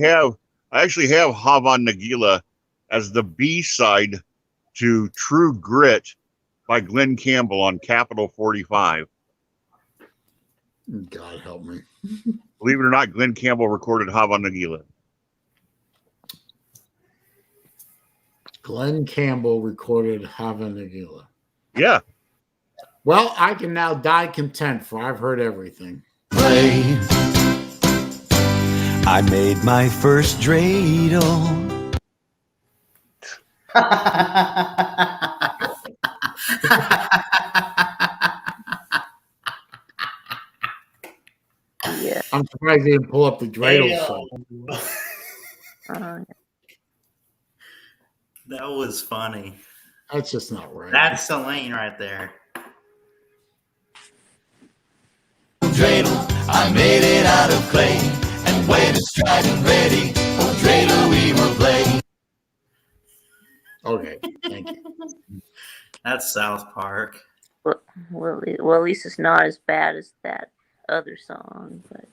have Hava Nagila as the B-side to True Grit by Glenn Campbell on Capitol 45. God help me. Believe it or not, Glenn Campbell recorded Hava Nagila. Glenn Campbell recorded Hava Nagila. Yeah. Well, I can now die content, for I've heard everything. Play. I made my first dreidel. Yeah. I'm surprised they didn't pull up the dreidel song. That was funny. That's just not right. That's Saleen right there. Dreidel, I made it out of clay, and when it's tried and ready, oh dreidel we will play. Okay, thank you. That's South Park. Well, at least it's not as bad as that other song. But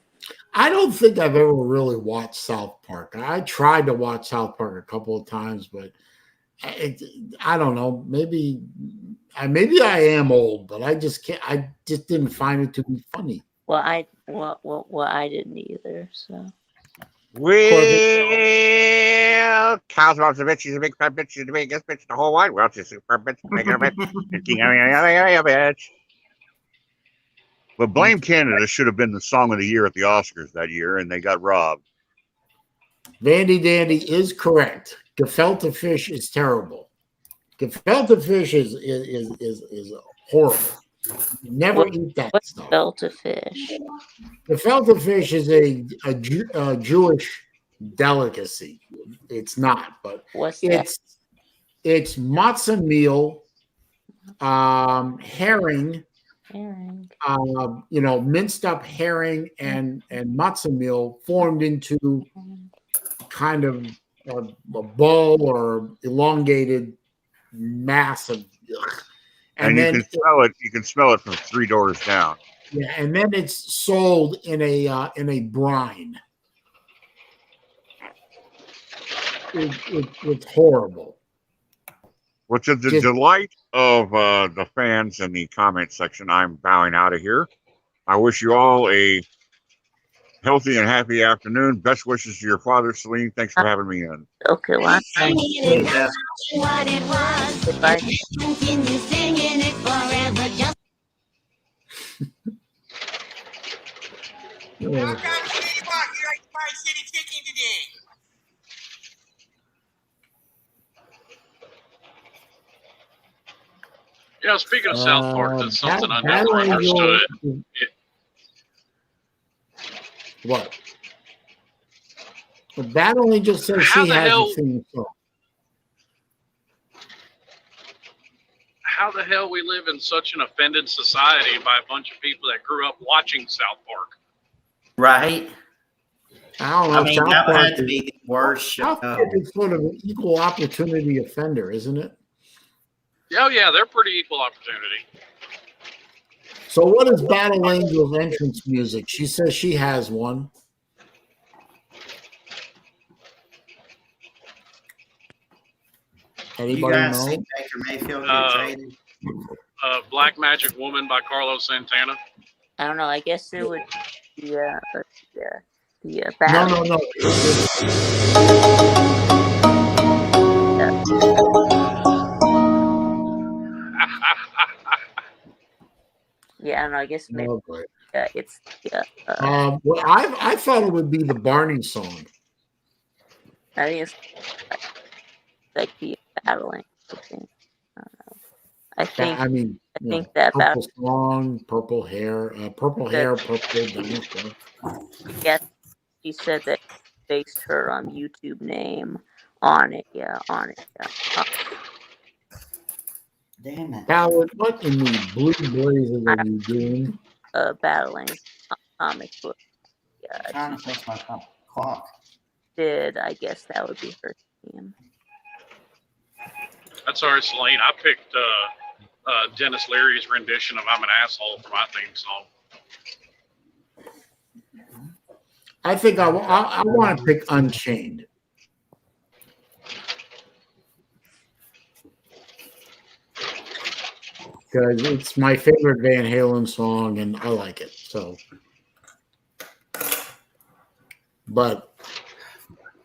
I don't think I've ever really watched South Park. I tried to watch South Park a couple of times, but I don't know. Maybe I am old, but I just can't. I just didn't find it to be funny. well, I didn't either. So Well, cows loves a bitch. She's a big fat bitch. She's the biggest bitch in the whole wide world. She's a super bitch. Making a bitch. Bitch. But Blame Canada should have been the song of the year at the Oscars that year, and they got robbed. Vandy Dandy is correct. Gefilte fish is terrible. Gefilte fish is horrible. You never eat that stuff. Gefilte fish. Gefilte fish is a Jewish delicacy. It's not, but What's that? It's matzah meal, herring, minced up herring and matzah meal formed into kind of a ball or elongated mass of. And then you can smell it from 3 doors down. Yeah, and then it's sold in a brine. It's horrible. Well, to the delight of the fans in the comment section, I'm bowing out of here. I wish you all a healthy and happy afternoon. Best wishes to your father, Saleen. Thanks for having me in. Okay, well, What it was, continue singing it forever. Just Yeah, speaking of South Park, that's something I never understood. What? The Battle Angel says she has the theme song. How the hell we live in such an offended society by a bunch of people that grew up watching South Park? Right? I don't know. I mean, that had to be the worst show. South Park is sort of an equal opportunity offender, isn't it? Oh, yeah, they're pretty equal opportunity. So what is Battle Angel's entrance music? She says she has one. Anybody guys know? see Baker Mayfield get traded? Black Magic Woman by Carlos Santana. I don't know. I guess it would be the No, battle. no, no. Yeah, I don't know. I guess maybe Okay. it's Well, I thought it would be the Barney song. I think it's like the battling. I think. I don't know. I think. I mean, I think that purple battle. song, purple hair, purple dinosaur. Yes, she said that based her YouTube name on it. Yeah, on it. Yeah. Damn it. Ballard, what in the blue blazes are you doing? Battling comic book. Yeah, I'm trying to fix my clock. I guess that would be her theme. That's all right, Saleen. I picked Dennis Leary's rendition of "I'm an Asshole" for my theme song. I think I want to pick Unchained. Because it's my favorite Van Halen song and I like it. So, but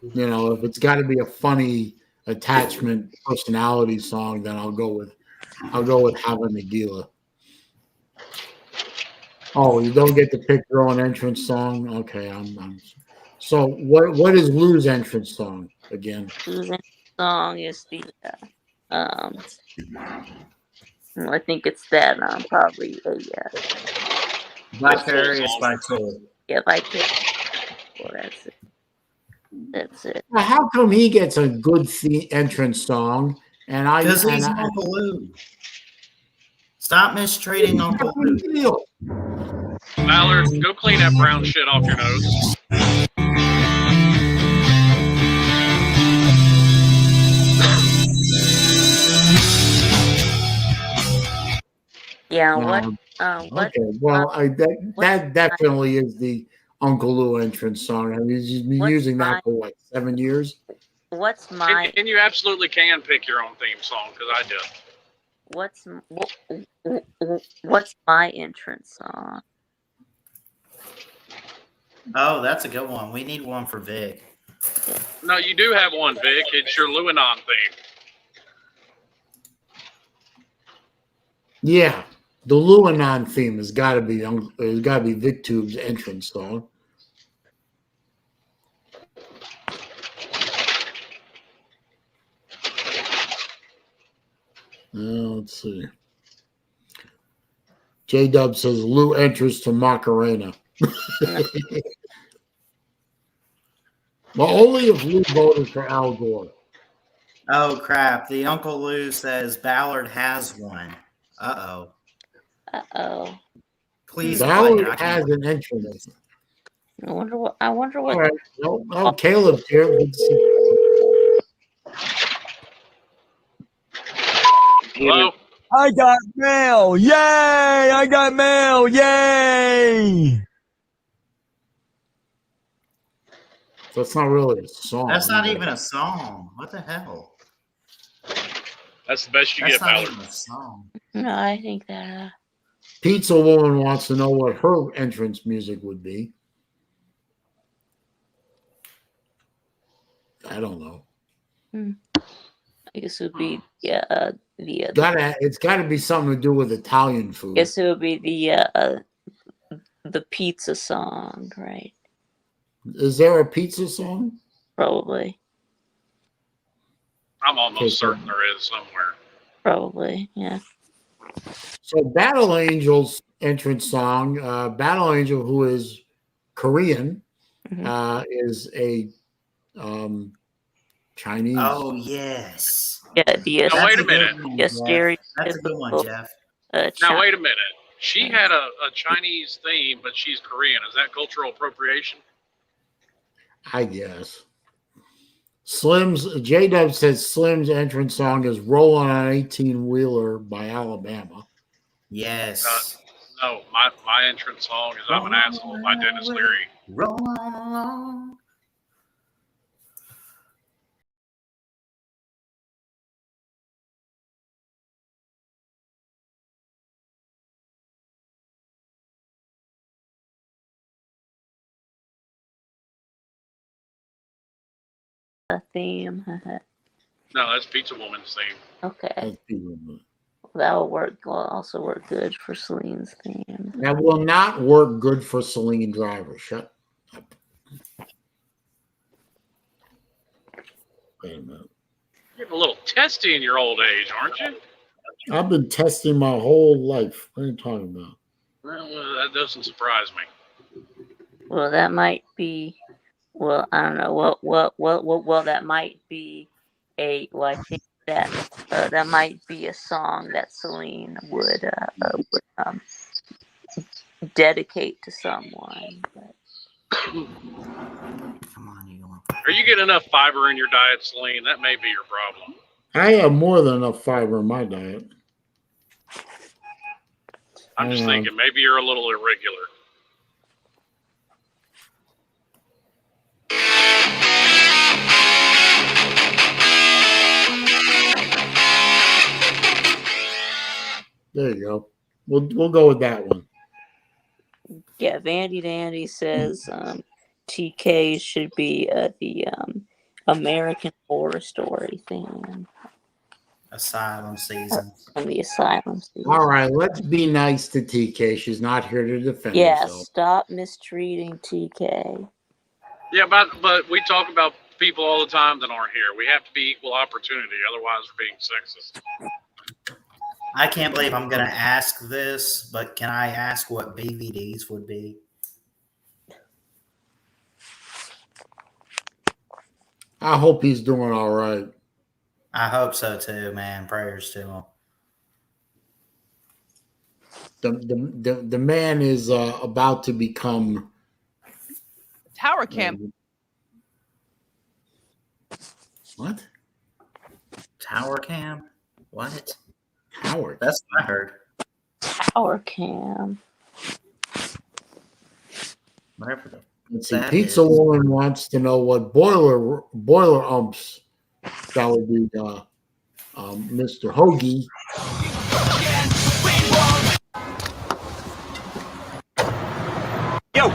if it's got to be a funny attachment personality song, then I'll go with Hava Nagila. Oh, you don't get to pick your own entrance song? Okay, so what is Lou's entrance song again? Lou's entrance song is the I think it's that probably Vicarious by Tool. Yeah, Vicarious. Well, that's it. That's it. Well, how come he gets a good entrance song and I? Because he's Uncle Lou. Stop mistreating Uncle Lou. Ballard, go clean that brown shit off your nose. Yeah. What? Okay. Well, that definitely is the Uncle Lou entrance song. I mean, he's been using that for what, 7 years? What's my? And you absolutely can pick your own theme song because I did. What's my entrance song? Oh, that's a good one. We need one for Vic. No, you do have one, Vic. It's your Luanon theme. Yeah, the Luanon theme has got to be Vic Tube's entrance song. Let's see. J-Dub says Lou entrance to Macarena. Well, only if Lou voted for Al Gore. Oh, crap. The Uncle Lou says Ballard has one. Uh-oh. Uh-oh. Please. Ballard has an entrance. I wonder what. All right. Oh, Caleb's here. Let's see. Hello? I got mail! Yay! I got mail! Yay! So it's not really a song. That's not even a song. What the hell? That's the best you That's get, not Ballard. even a song. No, I think that. Pizza Woman wants to know what her entrance music would be. I don't know. I guess it would be it's got to be something to do with Italian food. I guess it would be the pizza song, right? Is there a pizza song? Probably. I'm almost certain there is somewhere. Probably, yeah. So Battle Angel's entrance song, Battle Angel, who is Korean, is a Chinese. Oh, yes. Yeah, now, wait a minute. Yes, Jerry. That's a good one, Jeff. Now, wait a minute. She had a Chinese theme, but she's Korean. Is that cultural appropriation? I guess. J-Dub says Slim's entrance song is Rollin' on an 18-Wheeler by Alabama. Yes. No, my entrance song is I'm an Asshole by Dennis Leary. Roll along. theme. No, that's Pizza Woman's theme. Okay. That's Pizza Woman. That will work. Will also work good for Selene's theme. That will not work good for SaleenDriver. Shut up. Wait a minute. You're getting a little testy in your old age, aren't you? I've been testing my whole life. What are you talking about? Well, that doesn't surprise me. Well, that might be. Well, I don't know. Well, that might be a. Well, I think that might be a song that Celine would dedicate to someone. But. Come on, you want. Are you getting enough fiber in your diet, Celine? That may be your problem. I have more than enough fiber in my diet. I'm just thinking maybe you're a little irregular. There you go. We'll go with that one. Yeah, Vandy Dandy says TK should be the American Horror Story theme. Asylum season. From the Asylum season. All right, let's be nice to TK. She's not here to defend herself. Stop mistreating TK. Yeah, but we talk about people all the time that aren't here. We have to be equal opportunity, otherwise we're being sexist. I can't believe I'm going to ask this, but can I ask what BVDs would be? I hope he's doing all right. I hope so too, man. Prayers to him. The man is about to become Tower Cam. What? Tower Cam? What? Howard. That's what I heard. Tower Cam. Whatever the. Let's see. Pizza Woman wants to know what boiler umps. That would be Mr. Hoagie. Yo.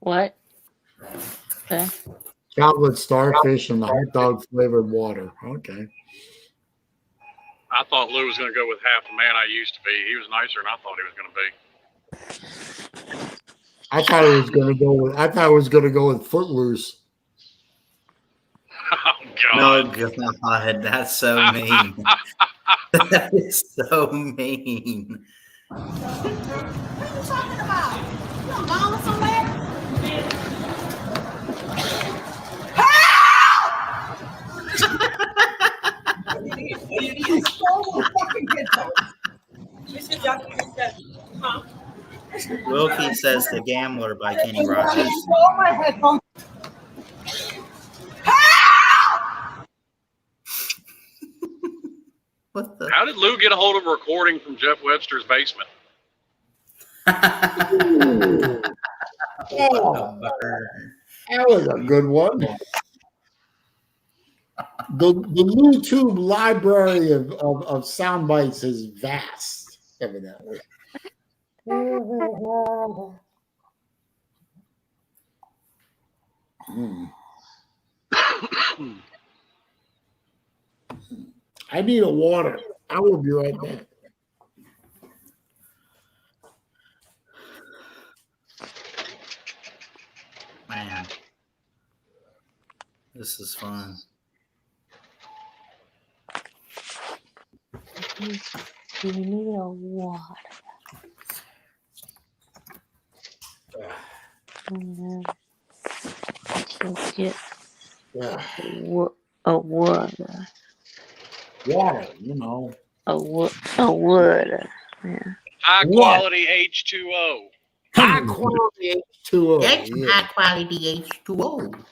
What? Okay. Chocolate starfish and the hot dog flavored water. Okay. I thought Lou was going to go with half the man I used to be. He was nicer than I thought he was going to be. I thought it was going to go with Footloose. Oh God! No, God, that's so mean. That is so mean. What are you talking about? You on mama somewhere? Wilkie says The Gambler by Kenny Rogers. What the? How did Lou get a hold of a recording from Jeff Webster's basement? Oh, that was a good one. The YouTube library of sound bites is vast, evidently. I need a water. I will be right back. Man, this is fun. You need a water. So get a water. Water, you know. A water. Yeah. High quality H2O. High quality H2O. That's high quality H2O.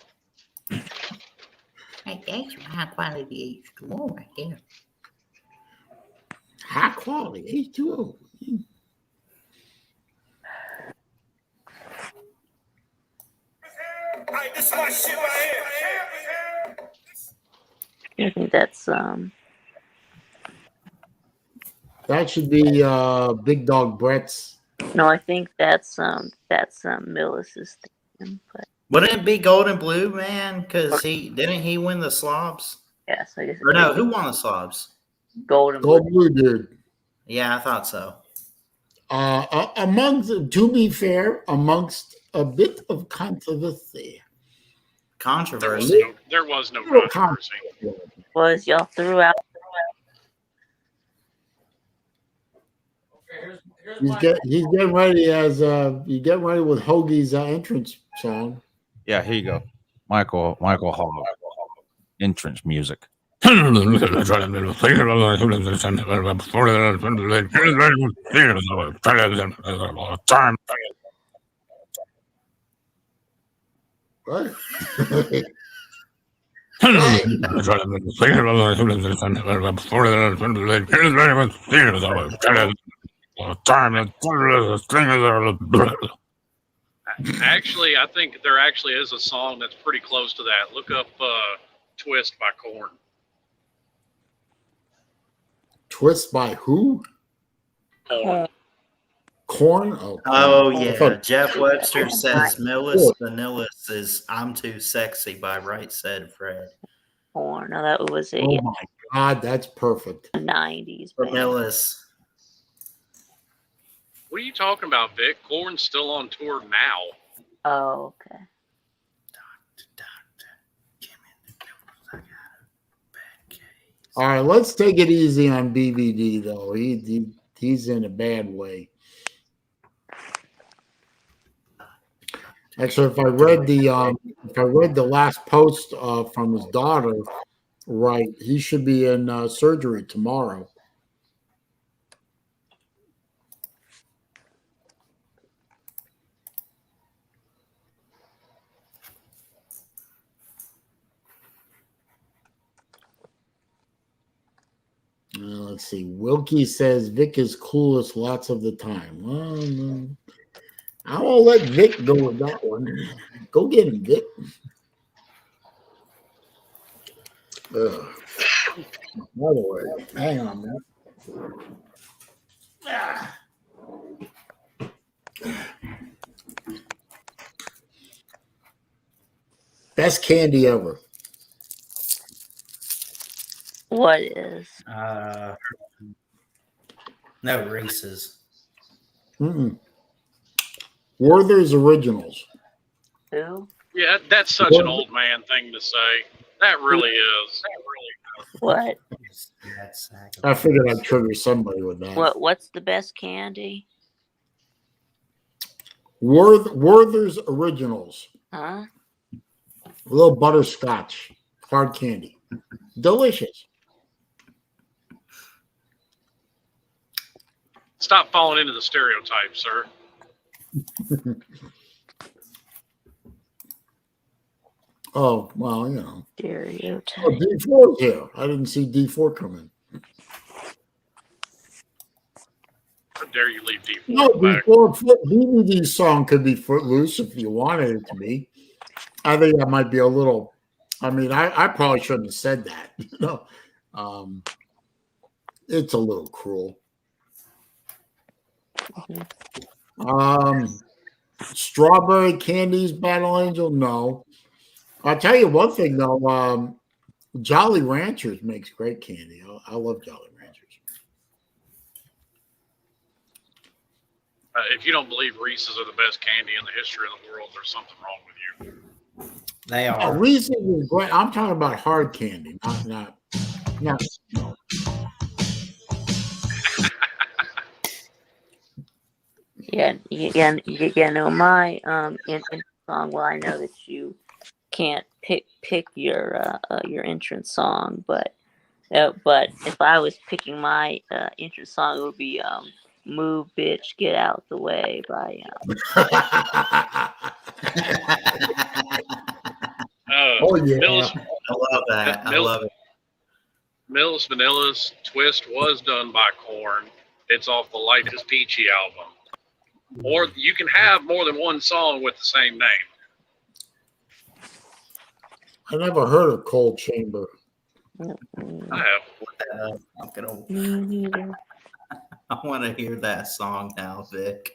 That's high quality H2O right there. High quality H2O. I think that's That should be Big Dog Brett's. no, I think that's Millis's theme, but Wouldn't it be Golden Blue, man? Because didn't he win the slobs? yes, I guess. Or no, who won the slobs? Golden Blue dude. Yeah, I thought so. To be fair, amongst a bit of controversy. There was no controversy. Was y'all threw out? He's getting ready you get ready with Hoagie's entrance song. Yeah, here you go. Michael Hall. Entrance music. What? Actually, I think there actually is a song that's pretty close to that. Look up Twist by Korn. Twist by who? Korn? Oh yeah. Jeff Webster says Millis Vanillis is I'm Too Sexy by Right Said Fred. Korn. No, that was a Oh my God, that's perfect. 90s. Vanillis. What are you talking about, Vic? Korn's still on tour now. Oh, okay. All right, let's take it easy on BBD though. He's in a bad way. Actually, if I read the last post from his daughter, right, he should be in surgery tomorrow. Let's see. Wilkie says Vic is coolest lots of the time. Well, no. I won't let Vic go with that one. Go get him, Vic. By the way, hang on, man. Best candy ever. What is? No, Reese's. Werther's Originals. Who? Yeah, that's such an old man thing to say. That really is. What? I figured I'd trigger somebody with that. What's the best candy? Werther's Originals. Huh? A little butterscotch. Hard candy. Delicious. Stop falling into the stereotypes, sir. Oh, well, you know. Stereotype. Oh, D4's here. I didn't see D4 come in. How dare you leave D4 No, back? BBD's song could be Footloose if you wanted it to be. I think that might be a little. I mean, I probably shouldn't have said that. You know, it's a little cruel. Strawberry candies, Battle Angel. No, I'll tell you one thing though. Jolly Ranchers makes great candy. I love Jolly Ranchers. If you don't believe Reese's are the best candy in the history of the world, there's something wrong with you. They are. Reese's is great. I'm talking about hard candy, not. Yeah. No, my in song. Well, I know that you can't pick your entrance song, but if I was picking my entrance song, it would be "Move, Bitch, Get Out the Way" by. Oh yeah, Millis, I love that. I love it. Mills Vanilla's Twist was done by Korn. It's off the Life is Peachy album. Or you can have more than one song with the same name. I never heard of Cold Chamber. I have. I want to hear that song now, Vic.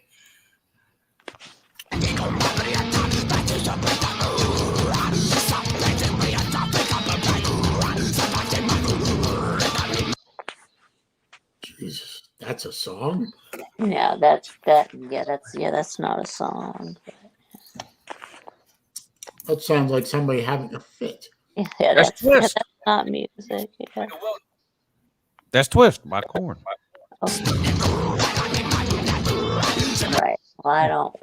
Jesus, that's a song? Yeah, that's not a song. That sounds like somebody having a fit. Yeah, that's not music. Yeah. That's Twist by Korn. Right. Well, I don't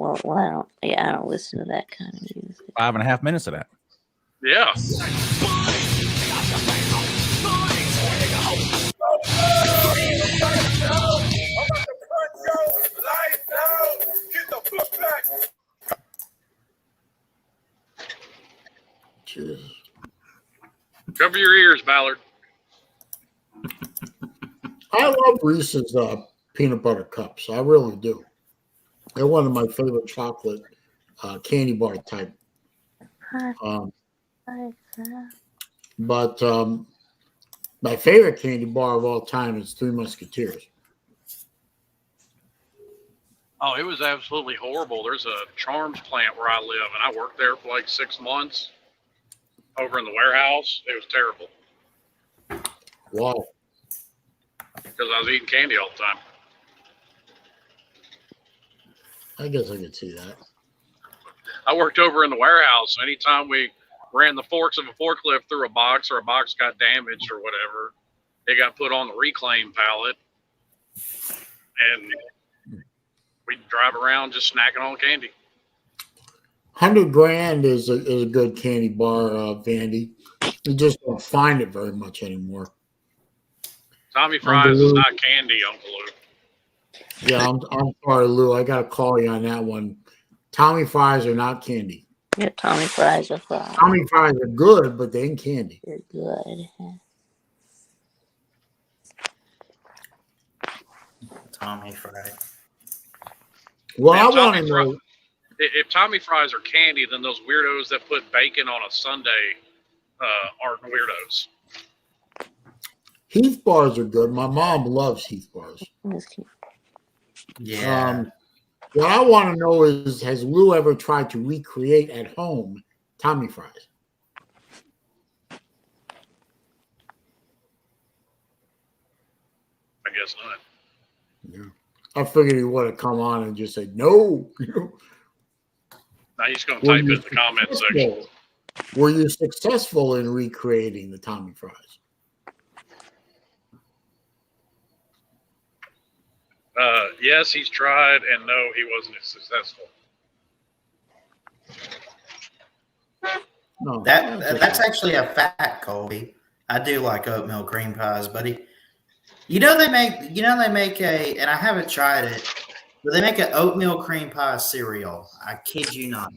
listen to that kind of music. 5.5 minutes of that. Yeah. Cover your ears, Ballard. I love Reese's peanut butter cups. I really do. They're one of my favorite chocolate candy bar type. But my favorite candy bar of all time is Three Musketeers. Oh, it was absolutely horrible. There's a Charms plant where I live, and I worked there for like 6 months over in the warehouse. It was terrible. Wow. Because I was eating candy all the time. I guess I could see that. I worked over in the warehouse. Anytime we ran the forks of a forklift through a box or a box got damaged or whatever, it got put on the reclaim pallet. And we'd drive around just snacking on candy. 100 Grand is a good candy bar, Vandy. You just don't find it very much anymore. Tommy Fries is not candy, Uncle Lou. Yeah, I'm sorry, Lou. I got to call you on that one. Tommy Fries are not candy. Yeah, Tommy Fries are fries. Tommy Fries are good, but they ain't candy. They're good. Tommy Fries. Well, Man, I want to know. If Tommy Fries are candy, then those weirdos that put bacon on a sundae aren't weirdos. Heath bars are good. My mom loves Heath bars. Yeah. What I want to know is, has Lou ever tried to recreate at home Tommy Fries? I guess not. Yeah. I figured he would have come on and just said no. Now he's going to type it in the comment section. Were you successful in recreating the Tommy Fries? Yes, he's tried, and no, he wasn't successful. No, that's actually a fact, Colby. I do like oatmeal cream pies, buddy. They make a, and I haven't tried it, but they make an oatmeal cream pie cereal. I kid you not.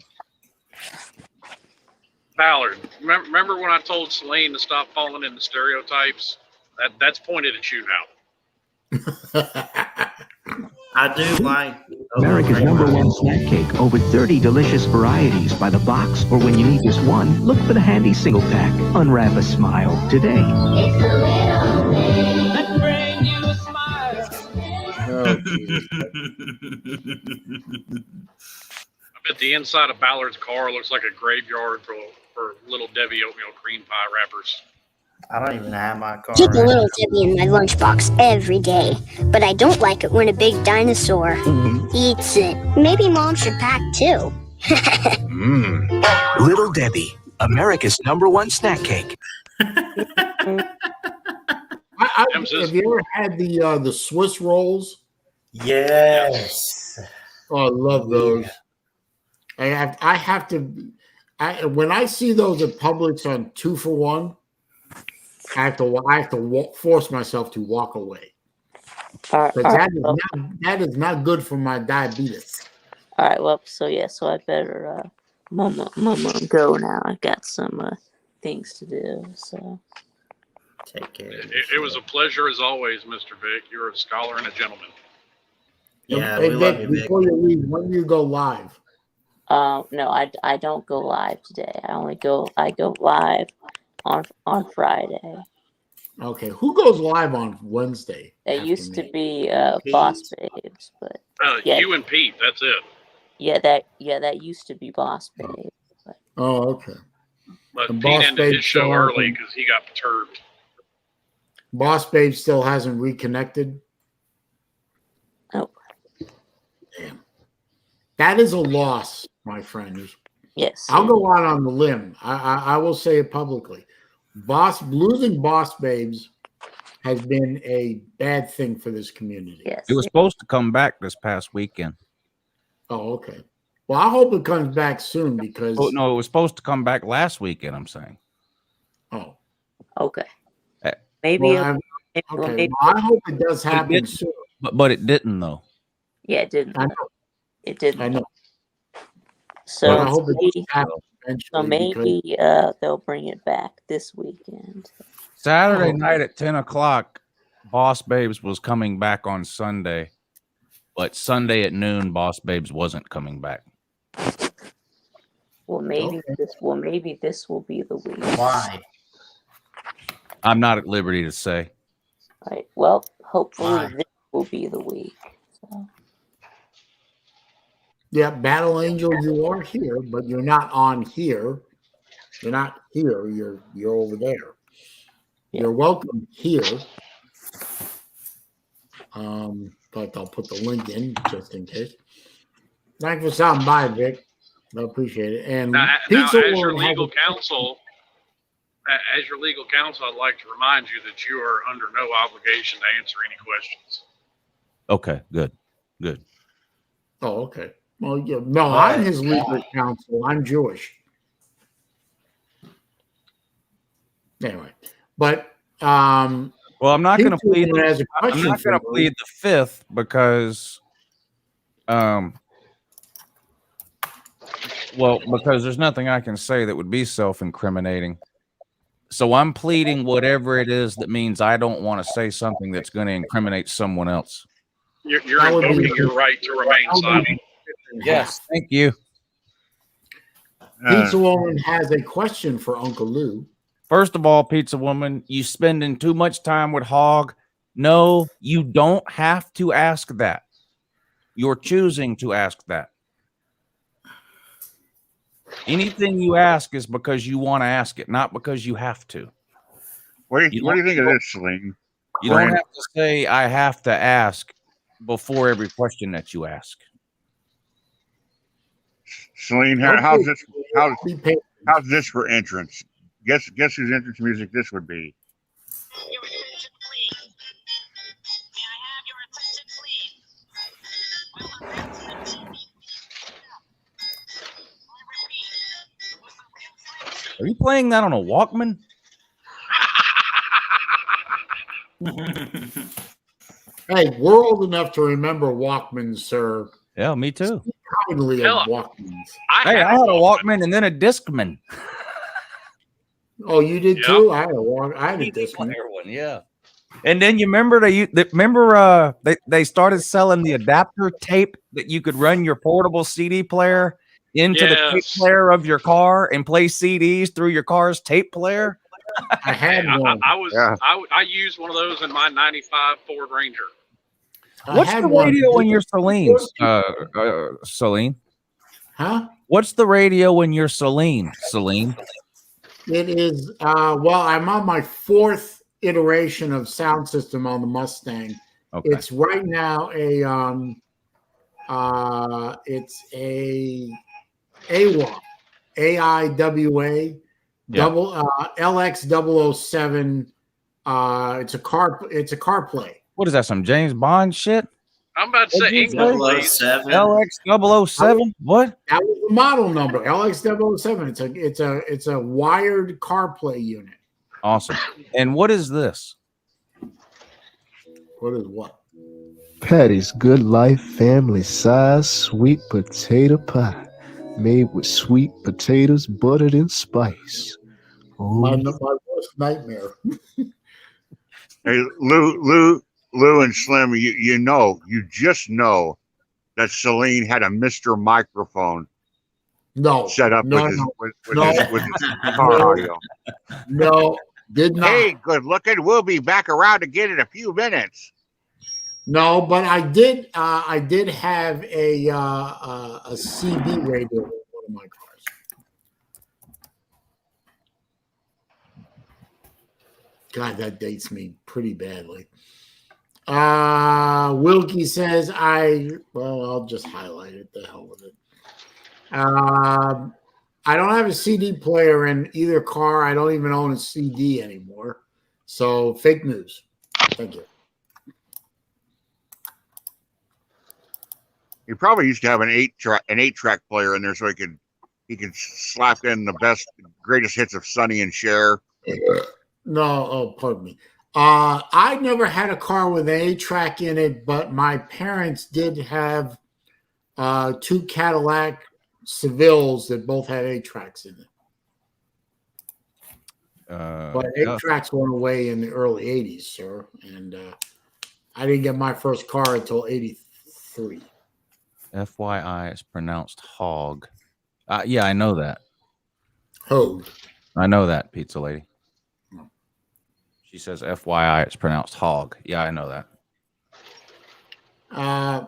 Ballard, remember when I told Saleen to stop falling into stereotypes? That's pointed at you now. I do like America's #1 snack cake. Over 30 delicious varieties by the box, or when you need just one, look for the handy single pack. Unwrap a smile today. It's the little thing that bring you a smile. I bet the inside of Ballard's car looks like a graveyard for Little Debbie oatmeal cream pie wrappers. I don't even have my car. Keep a little Debbie in my lunchbox every day, but I don't like it when a big dinosaur eats it. Maybe Mom should pack too. Little Debbie, America's #1 snack cake. Have you ever had the Swiss rolls? Yes. Oh, I love those. I have to. When I see those at Publix on 2 for $1. I have to force myself to walk away. That is not good for my diabetes. All right, well, so I better mom go now. I've got some things to do. So Take care. It was a pleasure as always, Mr. Vic. You're a scholar and a gentleman. Yeah, Hey, we love Vic, you, Vic. before you leave, when do you go live? No, I don't go live today. I go live on Friday. Okay, who goes live on Wednesday? That used to be Pete. Boss Babes, but yeah, You and Pete, that's it. that used to be Boss Babes. But. Oh, okay. But And Pete Boss ended Babe his show still early hasn't- because he got perturbed. Boss Babe still hasn't reconnected. Nope. Damn. That is a loss, my friends. Yes. I'll go out on the limb. I will say it publicly. Losing Boss Babes has been a bad thing for this community. Yes. It was supposed to come back this past weekend. Oh, okay. Well, I hope it comes back soon because. Oh, no, it was supposed to come back last weekend, I'm saying. Oh. Okay. Eh, Maybe. Well, okay. Well, I hope it does happen soon. But it didn't, though. Yeah, it didn't. I know. It didn't. I know. So But I hope it happens eventually. So maybe they'll bring it back this weekend. Saturday night at 10 o'clock, Boss Babes was coming back on Sunday. But Sunday at noon, Boss Babes wasn't coming back. Well, maybe this will be the week. Why? I'm not at liberty to say. Right. Well, hopefully Why? this will be the week. So. Yeah, Battle Angel, you are here, but you're not on here. You're not here. You're over there. You're welcome here. But I'll put the link in just in case. Thanks for stopping by, Vic. I appreciate it. And Now, Pizza as your World has legal a- counsel, I'd like to remind you that you are under no obligation to answer any questions. Okay, good. Good. Oh, okay. Well, yeah, no, I'm his legal counsel. I'm Jewish. Anyway, but well, I'm not going to plead. Has a I'm question not going to for plead the fifth because, because there's nothing I can say that would be self-incriminating. So I'm pleading whatever it is that means I don't want to say something that's going to incriminate someone else. You're That would be- invoking your right to remain silent. Yes, thank you. Pizza Woman has a question for Uncle Lou. First of all, Pizza Woman, you spending too much time with Hog. No, you don't have to ask that. You're choosing to ask that. Anything you ask is because you want to ask it, not because you have to. What do you think of this, Saleen? You don't have to say, I have to ask before every question that you ask. Saleen, how's this for entrance? Guess whose entrance music this would be? Are you playing that on a Walkman? Hey, we're old enough to remember Walkmans, sir. Yeah, me too. Speak kindly of Walkmans. I had a Walkman and then a Discman. Oh, you did too? I had a Discman. Yeah. And then you remember they started selling the adapter tape that you could run your portable CD player into the tape player of your car and play CDs through your car's tape player. I had one. I used one of those in my '95 Ford Ranger. What's the radio in your Saleen, Saleen? Huh? What's the radio in your Saleen? It is well, I'm on my fourth iteration of sound system on the Mustang. Okay. It's right now it's a AWA, AIWA, LX007. It's a car play. What is that? Some James Bond shit? I'm about to say English, please. LX007. What? That was the model number, LX007. It's a wired CarPlay unit. Awesome. And what is this? What is what? Patty's Good Life family size sweet potato pie, made with sweet potatoes buttered in spice. My worst nightmare. Hey, Lou, and Slim, you just know that Saleen had a Mr. Microphone set up with his car audio. No, did not. Hey, good looking. We'll be back around again in a few minutes. No, but I did. I did have a CD radio in one of my cars. God, that dates me pretty badly. Wilkie says, I'll just highlight it. The hell with it. I don't have a CD player in either car. I don't even own a CD anymore. So fake news. Thank you. He probably used to have an 8-track player in there so he could slap in the greatest hits of Sonny and Cher. No, pardon me. I never had a car with an 8-track in it, but my parents did have 2 Cadillac Sevilles that both had 8-tracks in it. But 8-tracks went away in the early 80s, sir. And I didn't get my first car until 83. FYI, it's pronounced hog. Yeah, I know that. Hog. I know that, pizza lady. She says, FYI, it's pronounced hog. Yeah, I know that.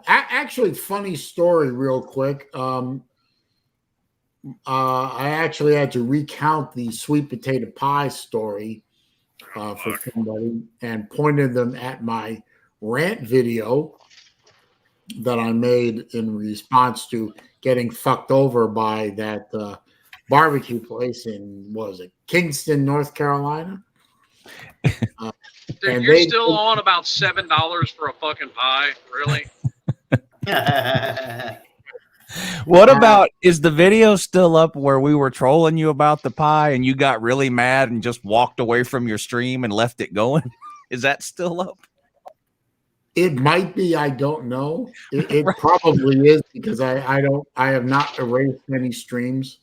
Actually, funny story real quick. I actually had to recount the sweet potato pie story for somebody and pointed them at my rant video that I made in response to getting fucked over by that barbecue place in, what was it, Kingston, North Carolina? Dude, you're still on about $7 for a fucking pie? Really? What about, is the video still up where we were trolling you about the pie and you got really mad and just walked away from your stream and left it going? Is that still up? It might be. I don't know. It probably is because I have not erased any streams.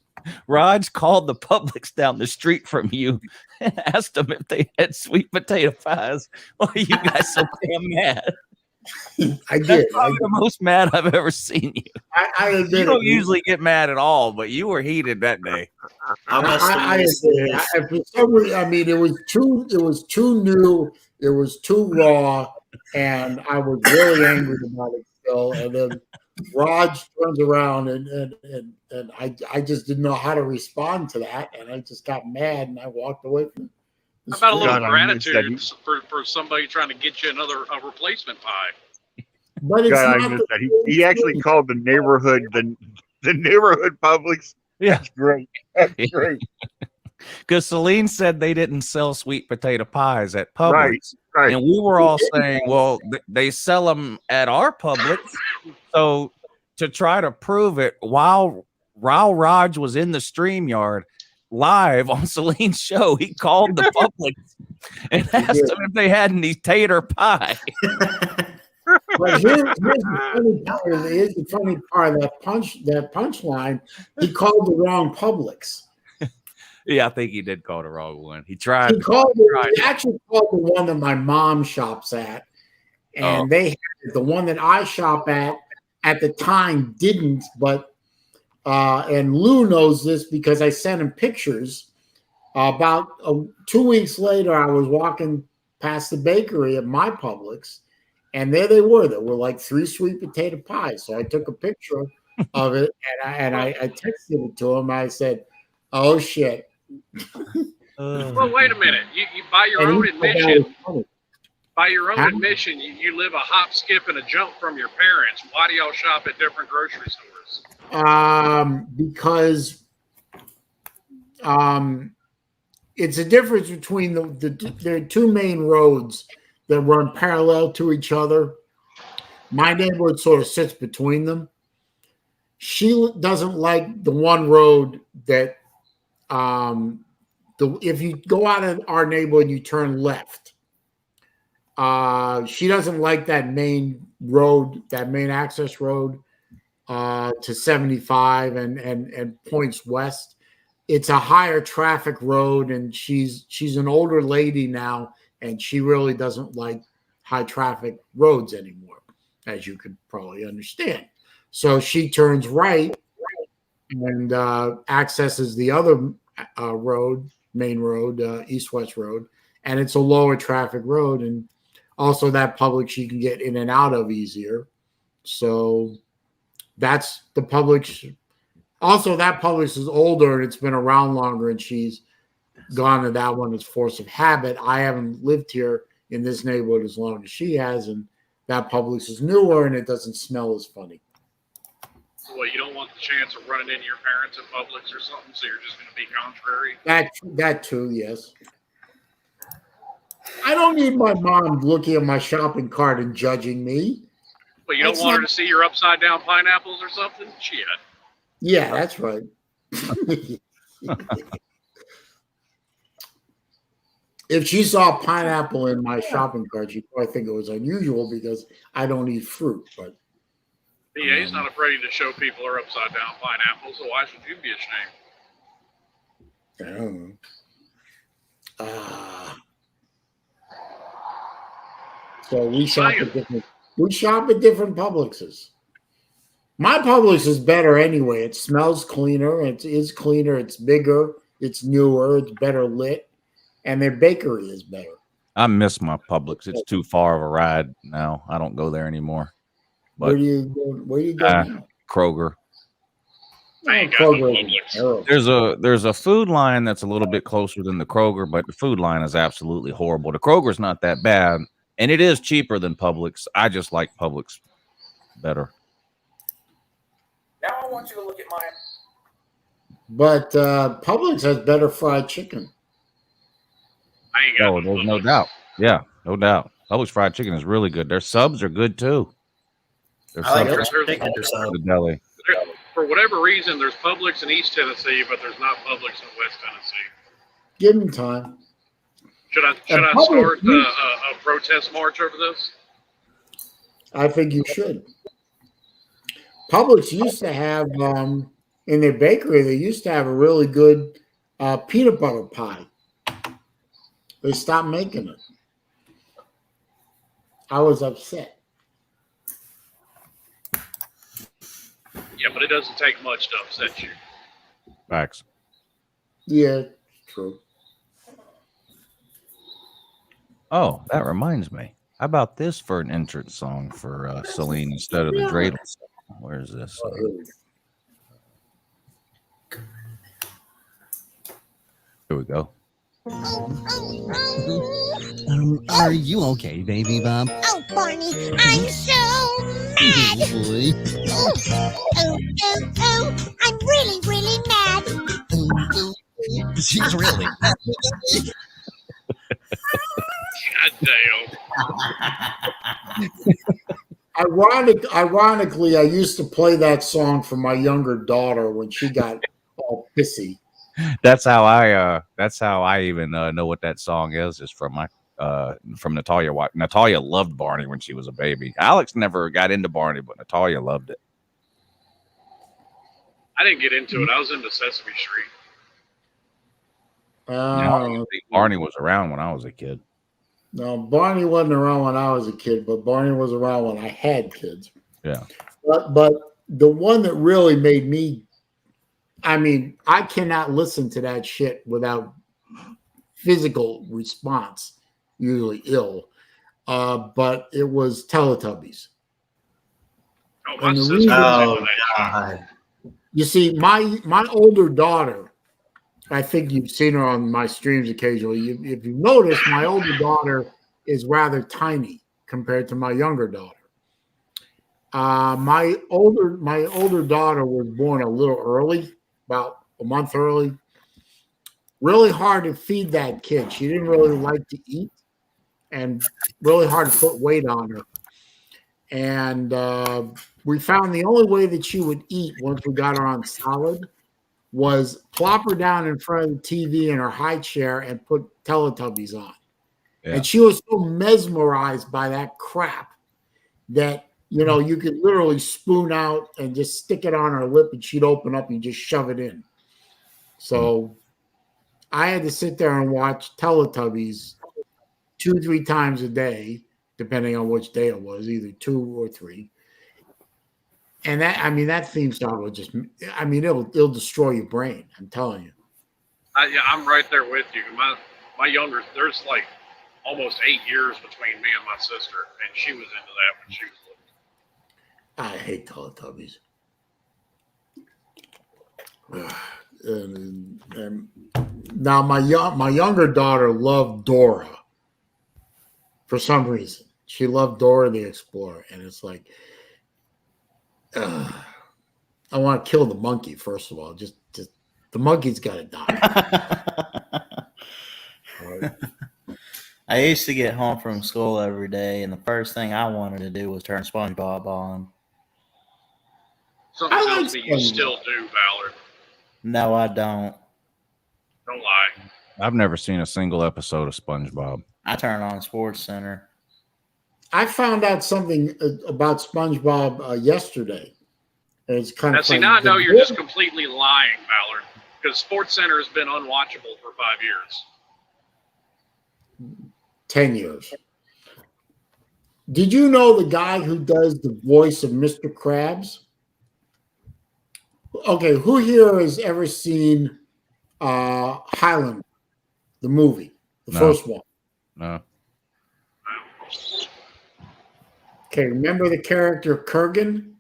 Raj called the Publix down the street from you and asked them if they had sweet potato pies. Why are you guys so damn mad? I did. That's probably the most mad I've ever seen you. I admit you don't usually get mad at all, but you were heated that day. I for some reason, I mean, it was too new, it was too raw, and I was really angry about it still. And then Raj turns around and I just didn't know how to respond to that, and I just got mad and I walked away from it. How about a little gratitude for somebody trying to get you a replacement pie? But it's he actually called the neighborhood the neighborhood Publix. Yeah, that's great. That's great. Because Saleen said they didn't sell sweet potato pies at Publix, right? And we were all saying, well, they sell them at our Publix. So to try to prove it, while Raj was in the StreamYard live on Saleen's show, he called the Publix and asked them if they had any tater pie. But here's the funny part. That punchline, he called the wrong Publix. Yeah, I think he did call the wrong one. He tried. He actually called the one that my mom shops at, and they had the one that I shop at the time didn't. But and Lou knows this because I sent him pictures. About 2 weeks later, I was walking past the bakery at my Publix, and there they were. There were like 3 sweet potato pies. So I took a picture of it, and I texted it to him. I said, "Oh shit." Well, wait a minute. You by your own admission, you live a hop, skip, and a jump from your parents. Why do y'all shop at different grocery stores? Because it's a difference between there are 2 main roads that run parallel to each other. My neighborhood sort of sits between them. She doesn't like the one road that if you go out of our neighborhood, you turn left. She doesn't like that main road, that main access road to 75 and points west. It's a higher traffic road, and she's an older lady now, and she really doesn't like high traffic roads anymore, as you could probably understand. So she turns right and accesses the other road, main road, east-west road, and it's a lower traffic road, and also that Publix she can get in and out of easier. So that's the Publix. Also, that Publix is older and it's been around longer, and she's gone to that one as force of habit. I haven't lived here in this neighborhood as long as she has, and that Publix is newer and it doesn't smell as funny. Well, you don't want the chance of running into your parents at Publix or something, so you're just going to be contrary. That too, yes. I don't need my mom looking at my shopping cart and judging me. But you don't want her to see your upside down pineapples or something? Shit. Yeah, that's right. If she saw a pineapple in my shopping cart, she'd probably think it was unusual because I don't eat fruit. But DA's not afraid to show people her upside down pineapple, so why should you be ashamed? I don't know. So we shop at different Publixes. My Publix is better anyway. It smells cleaner. It is cleaner. It's bigger. It's newer. It's better lit, and their bakery is better. I miss my Publix. It's too far of a ride now. I don't go there anymore. But Where do you go now? Kroger. Kroger. There's a food line that's a little bit closer than the Kroger, but the food line is absolutely horrible. The Kroger's not that bad, and it is cheaper than Publix. I just like Publix better. Now I want you to look at my. But Publix has better fried chicken. Oh, there's no doubt. Yeah, no doubt. Publix fried chicken is really good. Their subs are good too. Their I like subs their are chicken for the deli. For whatever reason, there's Publix in East Tennessee, but there's not Publix in West Tennessee. Give them time. Should I Publix start a protest march over this? I think you should. Publix used to have in their bakery. They used to have a really good peanut butter pie. They stopped making it. I was upset. Yeah, but it doesn't take much to upset you. Facts. Yeah, true. Oh, that reminds me. How about this for an entrance song for Saleen instead of the dreidel song? Where's this? Here we go. Are you okay, baby Bob? Oh, Barney, I'm so mad. Oh, I'm really, really mad. She's really. God damn. Ironically, I used to play that song for my younger daughter when she got all pissy. That's how I even know what that song is from my from Natalia. Natalia loved Barney when she was a baby. Alex never got into Barney, but Natalia loved it. I didn't get into it. I was into Sesame Street. Barney was around when I was a kid. No, Barney wasn't around when I was a kid, but Barney was around when I had kids. Yeah. But the one that really made me, I mean, I cannot listen to that shit without physical response, usually ill. But it was Teletubbies. Oh, my God. You see, my older daughter, I think you've seen her on my streams occasionally. If you notice, my older daughter is rather tiny compared to my younger daughter. My older daughter was born a little early, about a month early. Really hard to feed that kid. She didn't really like to eat, and really hard to put weight on her. And we found the only way that she would eat once we got her on solid was plop her down in front of the TV in her high chair and put Teletubbies on. Yeah. And she was so mesmerized by that crap that, you know, you could literally spoon out and just stick it on her lip and she'd open up and just shove it in. So I had to sit there and watch Teletubbies 2-3 times a day, depending on which day it was, either 2 or 3. And that theme song will just, it'll destroy your brain. I'm telling you. I'm right there with you. My younger, there's like almost 8 years between me and my sister, and she was into that when she was little. I hate Teletubbies. And now my younger daughter loved Dora. For some reason, she loved Dora the Explorer, and it's like, I want to kill the monkey. First of all, just the monkey's got to die. Right. I used to get home from school every day, and the first thing I wanted to do was turn SpongeBob on. Something tells me you still do, Ballard. No, I don't. Don't lie. I've never seen a single episode of SpongeBob. I turn on Sports Center. I found out something about SpongeBob yesterday. It's kind of now I know you're just completely lying, Ballard, because Sports Center has been unwatchable for 5 years. 10 years. Did you know the guy who does the voice of Mr. Krabs? Okay, who here has ever seen Highlander, the movie, the first one? No. Okay, remember the character Kurgan?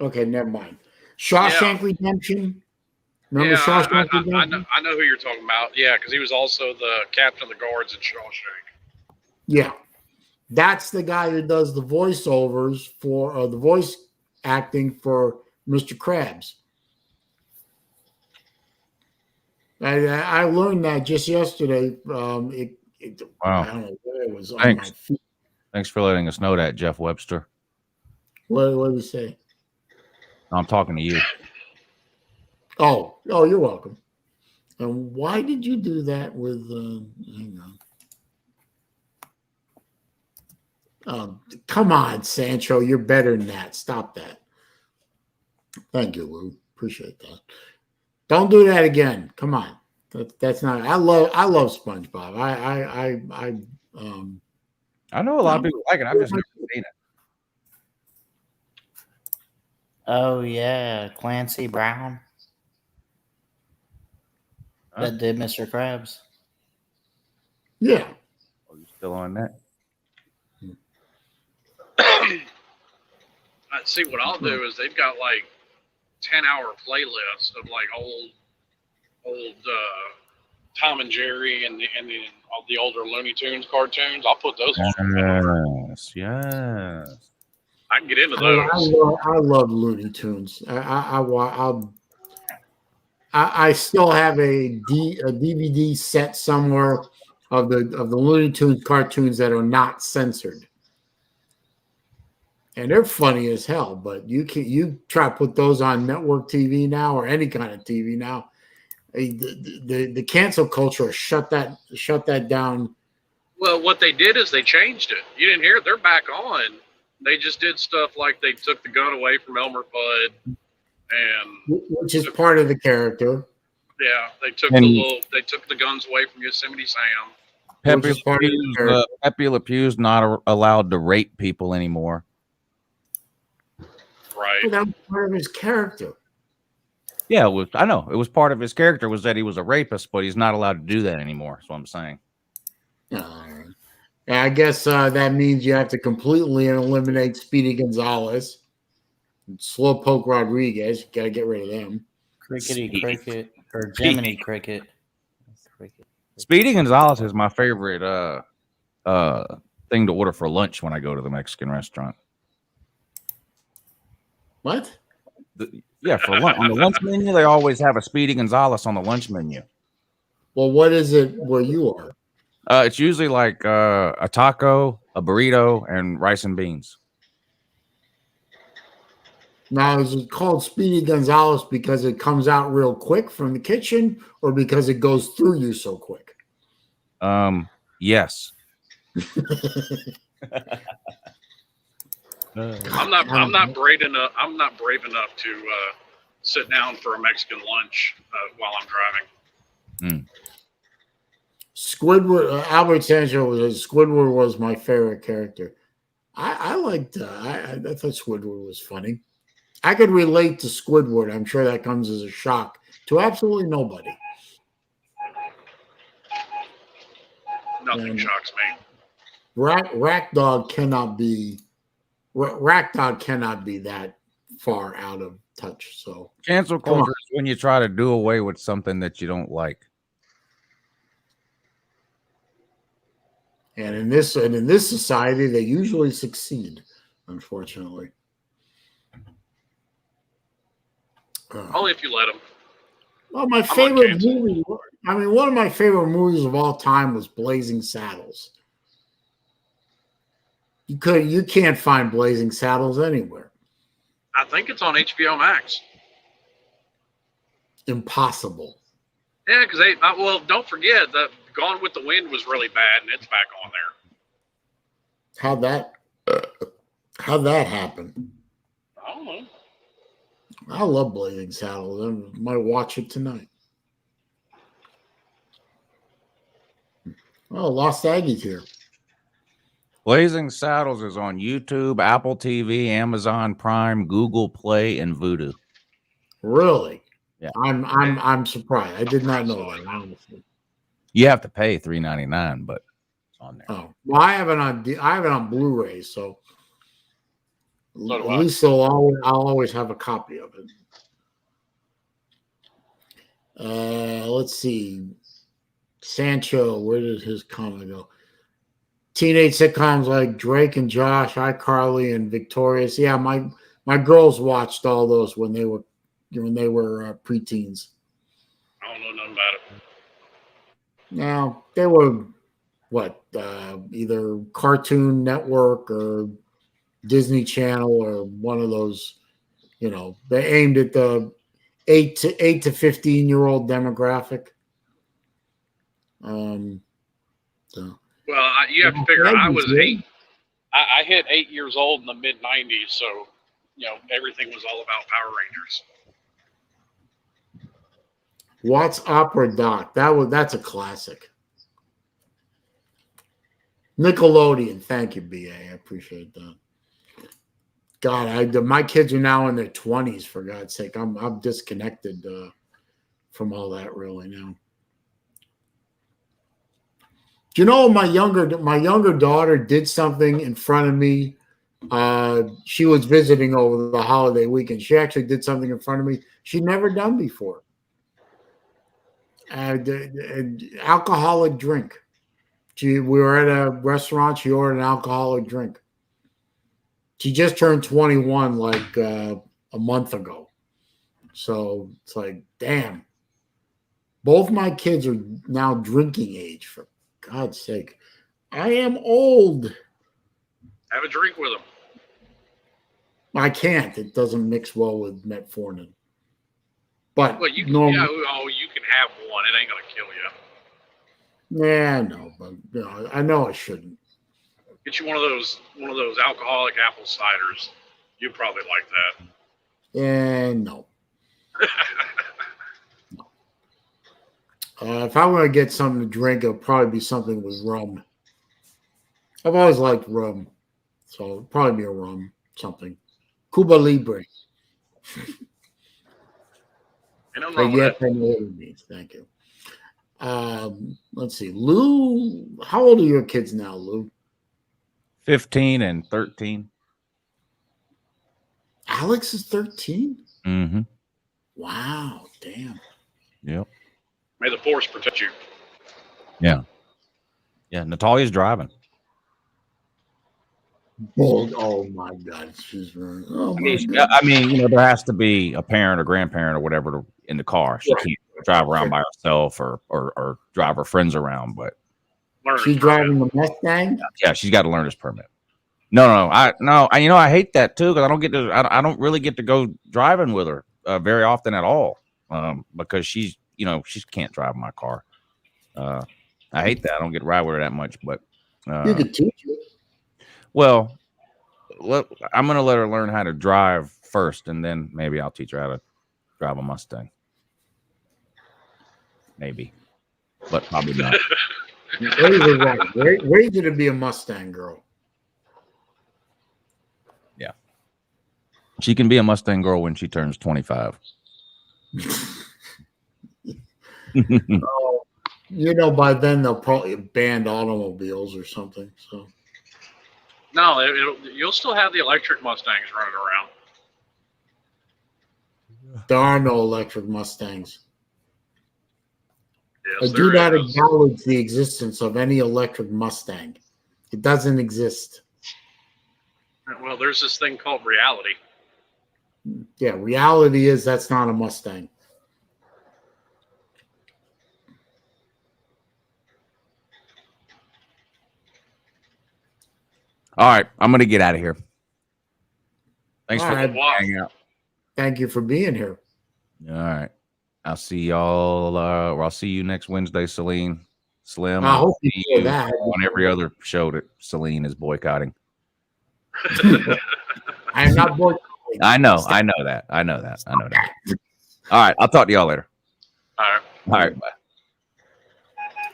Okay, never mind. Shawshank Redemption. Remember Shawshank Redemption? I know who you're talking about. Yeah, because he was also the captain of the guards in Shawshank. Yeah. That's the guy who does the voiceovers for the voice acting for Mr. Krabs. I learned that just yesterday. Wow. I don't know where it was on my feet. Thanks for letting us know that, Jeff Webster. What did he say? I'm talking to you. Oh, you're welcome. And why did you do that with? Hang on. Come on, Sancho. You're better than that. Stop that. Thank you, Lou. Appreciate that. Don't do that again. Come on. That's not. I love SpongeBob. I know a lot of people like it. I've just never seen it. Oh yeah, Clancy Brown. That did Mr. Krabs. Yeah. Oh, you still on that? See, what I'll do is they've got like 10-hour playlists of like old Tom and Jerry and all the older Looney Tunes cartoons. I'll put those on. Yes. I can get into those. I love Looney Tunes. I still have a DVD set somewhere of the Looney Tunes cartoons that are not censored, and they're funny as hell. But you try to put those on network TV now or any kind of TV now, the cancel culture has shut that down. Well, what they did is they changed it. You didn't hear it. They're back on. They just did stuff like they took the gun away from Elmer Fudd, and which is part of the character. Yeah, they took the guns away from Yosemite Sam. Pepe Le Pew's not allowed to rape people anymore. Right. But that was part of his character. Yeah, I know. It was part of his character was that he was a rapist, but he's not allowed to do that anymore. That's what I'm saying. I guess that means you have to completely eliminate Speedy Gonzalez, Slowpoke Rodriguez. You got to get rid of them. Crickety Cricket or Jiminy Cricket. Speedy Gonzalez is my favorite thing to order for lunch when I go to the Mexican restaurant. What? For lunch on the lunch menu, they always have a Speedy Gonzalez on the lunch menu. Well, what is it where you are? It's usually like a taco, a burrito, and rice and beans. Now, is it called Speedy Gonzalez because it comes out real quick from the kitchen, or because it goes through you so quick? Yes. I'm not brave enough. I'm not brave enough to sit down for a Mexican lunch while I'm driving. Squidward, Albert Sancho Squidward was my favorite character. I liked. I thought Squidward was funny. I could relate to Squidward. I'm sure that comes as a shock to absolutely nobody. Nothing shocks me. Rack Dog cannot be that far out of touch. So cancel culture is when you try to do away with something that you don't like. And in this society, they usually succeed, unfortunately. Only if you let them. Well, my favorite movie. I mean, one of my favorite movies of all time was Blazing Saddles. You can't find Blazing Saddles anywhere. I think it's on HBO Max. Impossible. Yeah, because well, don't forget that Gone with the Wind was really bad, and it's back on there. How'd that happen? I don't know. I love Blazing Saddles. I might watch it tonight. Oh, Lost Aggie's here. Blazing Saddles is on YouTube, Apple TV, Amazon Prime, Google Play, and Vudu. Really? Yeah. I'm surprised. I did not know that, honestly. You have to pay $3.99, but it's on there. Oh, well, I have it on Blu-ray, so at least I'll always have a copy of it. Let's see. Sancho, where did his comment go? Teenage sitcoms like Drake and Josh, iCarly, and Victorious. Yeah, my girls watched all those when they were preteens. I don't know nothing about it. Now they were either Cartoon Network or Disney Channel or one of those. They aimed at the 8 to 15-year-old demographic. Well, you have to figure I was 8. I hit 8 years old in the mid '90s, so everything was all about Power Rangers. Watts Opera Doc. That's a classic. Nickelodeon. Thank you, BA. I appreciate that. God, my kids are now in their 20s. For God's sake, I'm disconnected from all that really now. Do you know my younger daughter did something in front of me? She was visiting over the holiday weekend. She actually did something in front of me she'd never done before. Alcoholic drink. We were at a restaurant. She ordered an alcoholic drink. She just turned 21 like a month ago. So it's like, damn. Both my kids are now drinking age, for God's sake. I am old. Have a drink with them. I can't. It doesn't mix well with metformin. But you can normally, have one. It ain't gonna kill you. Yeah, no, but I know I shouldn't. Get you one of those alcoholic apple ciders. You probably like that. Yeah, no. If I want to get something to drink, it'll probably be something with rum. I've always liked rum, so it'll probably be a rum something. Cuba Libre. Thank you. Let's see. Lou, how old are your kids now, Lou? 15 and 13. Alex is 13? Mm-hmm. Wow, damn. Yep. May the force protect you. Yeah. Yeah, Natalia's driving. Oh my God, she's very. Oh I mean, there has to be a parent or grandparent or whatever in the car. She can't drive around by herself or drive her friends around. But she's driving the Mustang. Yeah, she's got a learner's permit. No, I hate that too because I don't really get to go driving with her very often at all because she can't drive my car. I hate that. I don't get to ride with her that much, but you could teach her. Well, I'm going to let her learn how to drive first, and then maybe I'll teach her how to drive a Mustang. Maybe, but probably not. Raise her to be a Mustang girl. Yeah. She can be a Mustang girl when she turns 25. Oh, by then they'll probably ban automobiles or something. So No, you'll still have the electric Mustangs running around. There are no electric Mustangs. Yes, I do not is. acknowledge the existence of any electric Mustang. It doesn't exist. Well, there's this thing called reality. Yeah, reality is that's not a Mustang. All right, I'm gonna get out of here. Thanks for hanging out. Thank you for being here. All right, I'll see y'all. I'll see you next Wednesday, Saleen. Slim. I hope you see do that on every other show that Saleen is boycotting. I'm not boycotting. I know that. All right, I'll talk to y'all later. All right, bye.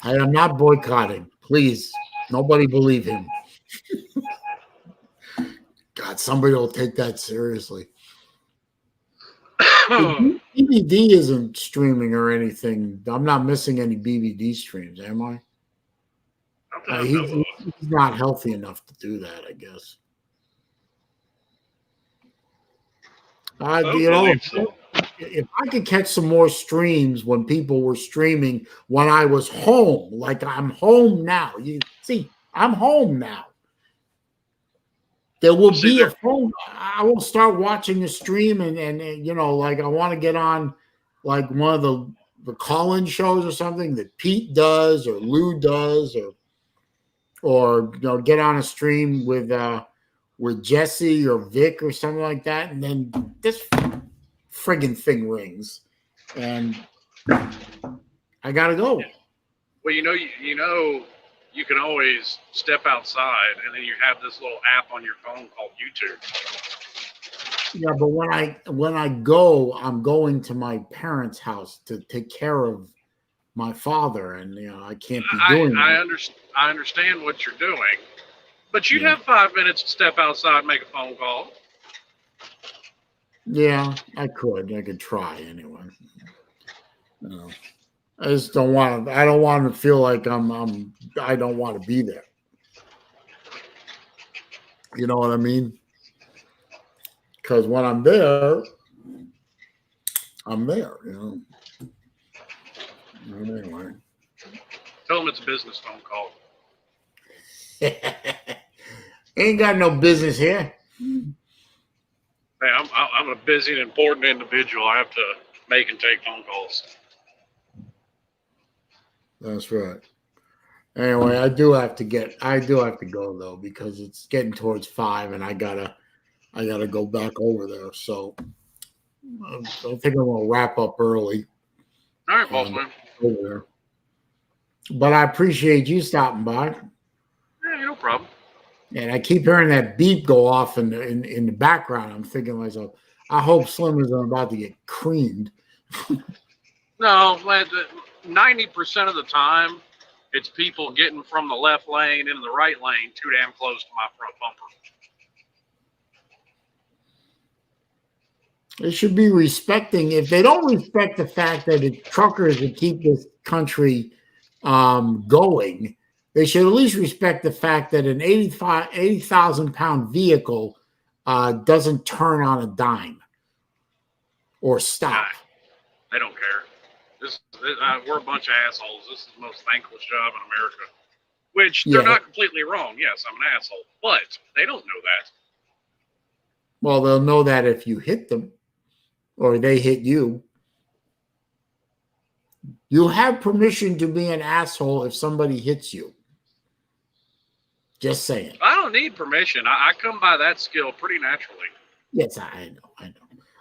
I am not boycotting. Please, nobody believe him. God, somebody will take that seriously. BBD isn't streaming or anything. I'm not missing any BBD streams, am I? He's not healthy enough to do that, I guess. If I could catch some more streams when people were streaming when I was home, like I'm home now. You see, I'm home now. There will be a phone. I will start watching the stream and like I want to get on like one of the call-in shows or something that Pete does or Lou does or get on a stream with Jesse or Vic or something like that, and then this friggin' thing rings and I gotta go. Well, you can always step outside, and then you have this little app on your phone called YouTube. Yeah, but when I go, I'm going to my parents' house to take care of my father, and I can't be doing that. I understand what you're doing, but you'd have 5 minutes to step outside and make a phone call. Yeah, I could try anyway. I just don't want to. I don't want to feel like I don't want to be there. You know what I mean? Because when I'm there, I'm there. Anyway, tell them it's a business phone call. Ain't got no business here. Hey, I'm a busy and important individual. I have to make and take phone calls. That's right. Anyway, I do have to go though, because it's getting towards 5 and I gotta go back over there. So I think I'm gonna wrap up early. All right, boss man. Over there. But I appreciate you stopping by. Yeah, no problem. And I keep hearing that beep go off in the background. I'm thinking to myself, I hope Slim isn't about to get creamed. No, 90% of the time, it's people getting from the left lane into the right lane too damn close to my front bumper. They should be respecting. If they don't respect the fact that it's truckers that keep this country going, they should at least respect the fact that an 80,000-pound vehicle doesn't turn on a dime or stop. They don't care. We're a bunch of assholes. This is the most thankless job in America. Which they're not completely wrong. Yes, I'm an asshole. But they don't know that. Well, they'll know that if you hit them or they hit you. You have permission to be an asshole if somebody hits you. Just saying. I don't need permission. I come by that skill pretty naturally. Yes, I know.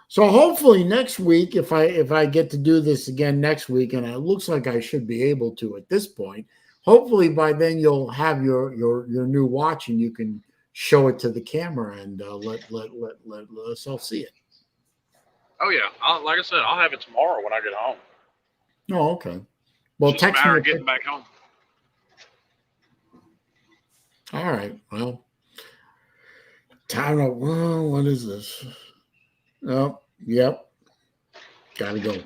So hopefully next week, if I get to do this again next week, and it looks like I should be able to at this point, hopefully by then you'll have your new watch and you can show it to the camera and let us all see it. Oh yeah, like I said, I'll have it tomorrow when I get home. Oh, okay. Well, it's just text a matter me. of getting back home. All right. Well, time to. Well, what is this? Oh, yep. Gotta go.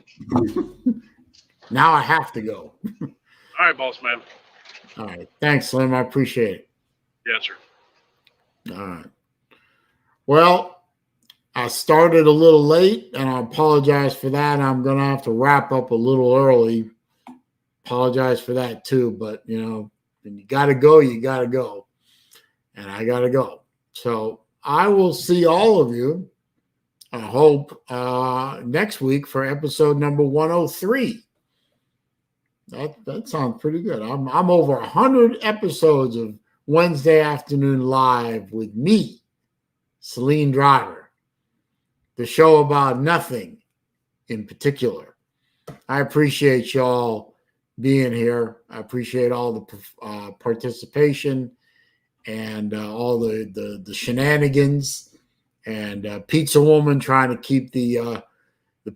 Now I have to go. All right, boss man. All right. Thanks, Slim. I appreciate it. Yes, sir. All right. Well, I started a little late, and I apologize for that. I'm going to have to wrap up a little early. Apologize for that, too. But, you know, when you got to go, you got to go. And I got to go. So I will see all of you, I hope, next week for episode number 103. That sounds pretty good. I'm over 100 episodes of Wednesday Afternoon Live with me, SaleenDriver, the show about nothing in particular. I appreciate y'all being here. I appreciate all the participation and all the shenanigans, and Pizza Woman trying to keep the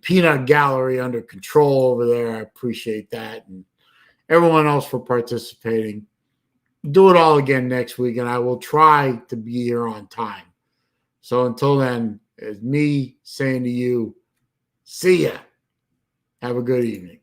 peanut gallery under control over there. I appreciate that, and everyone else for participating. Do it all again next week, and I will try to be here on time. So until then, it's me saying to you, see ya. Have a good evening.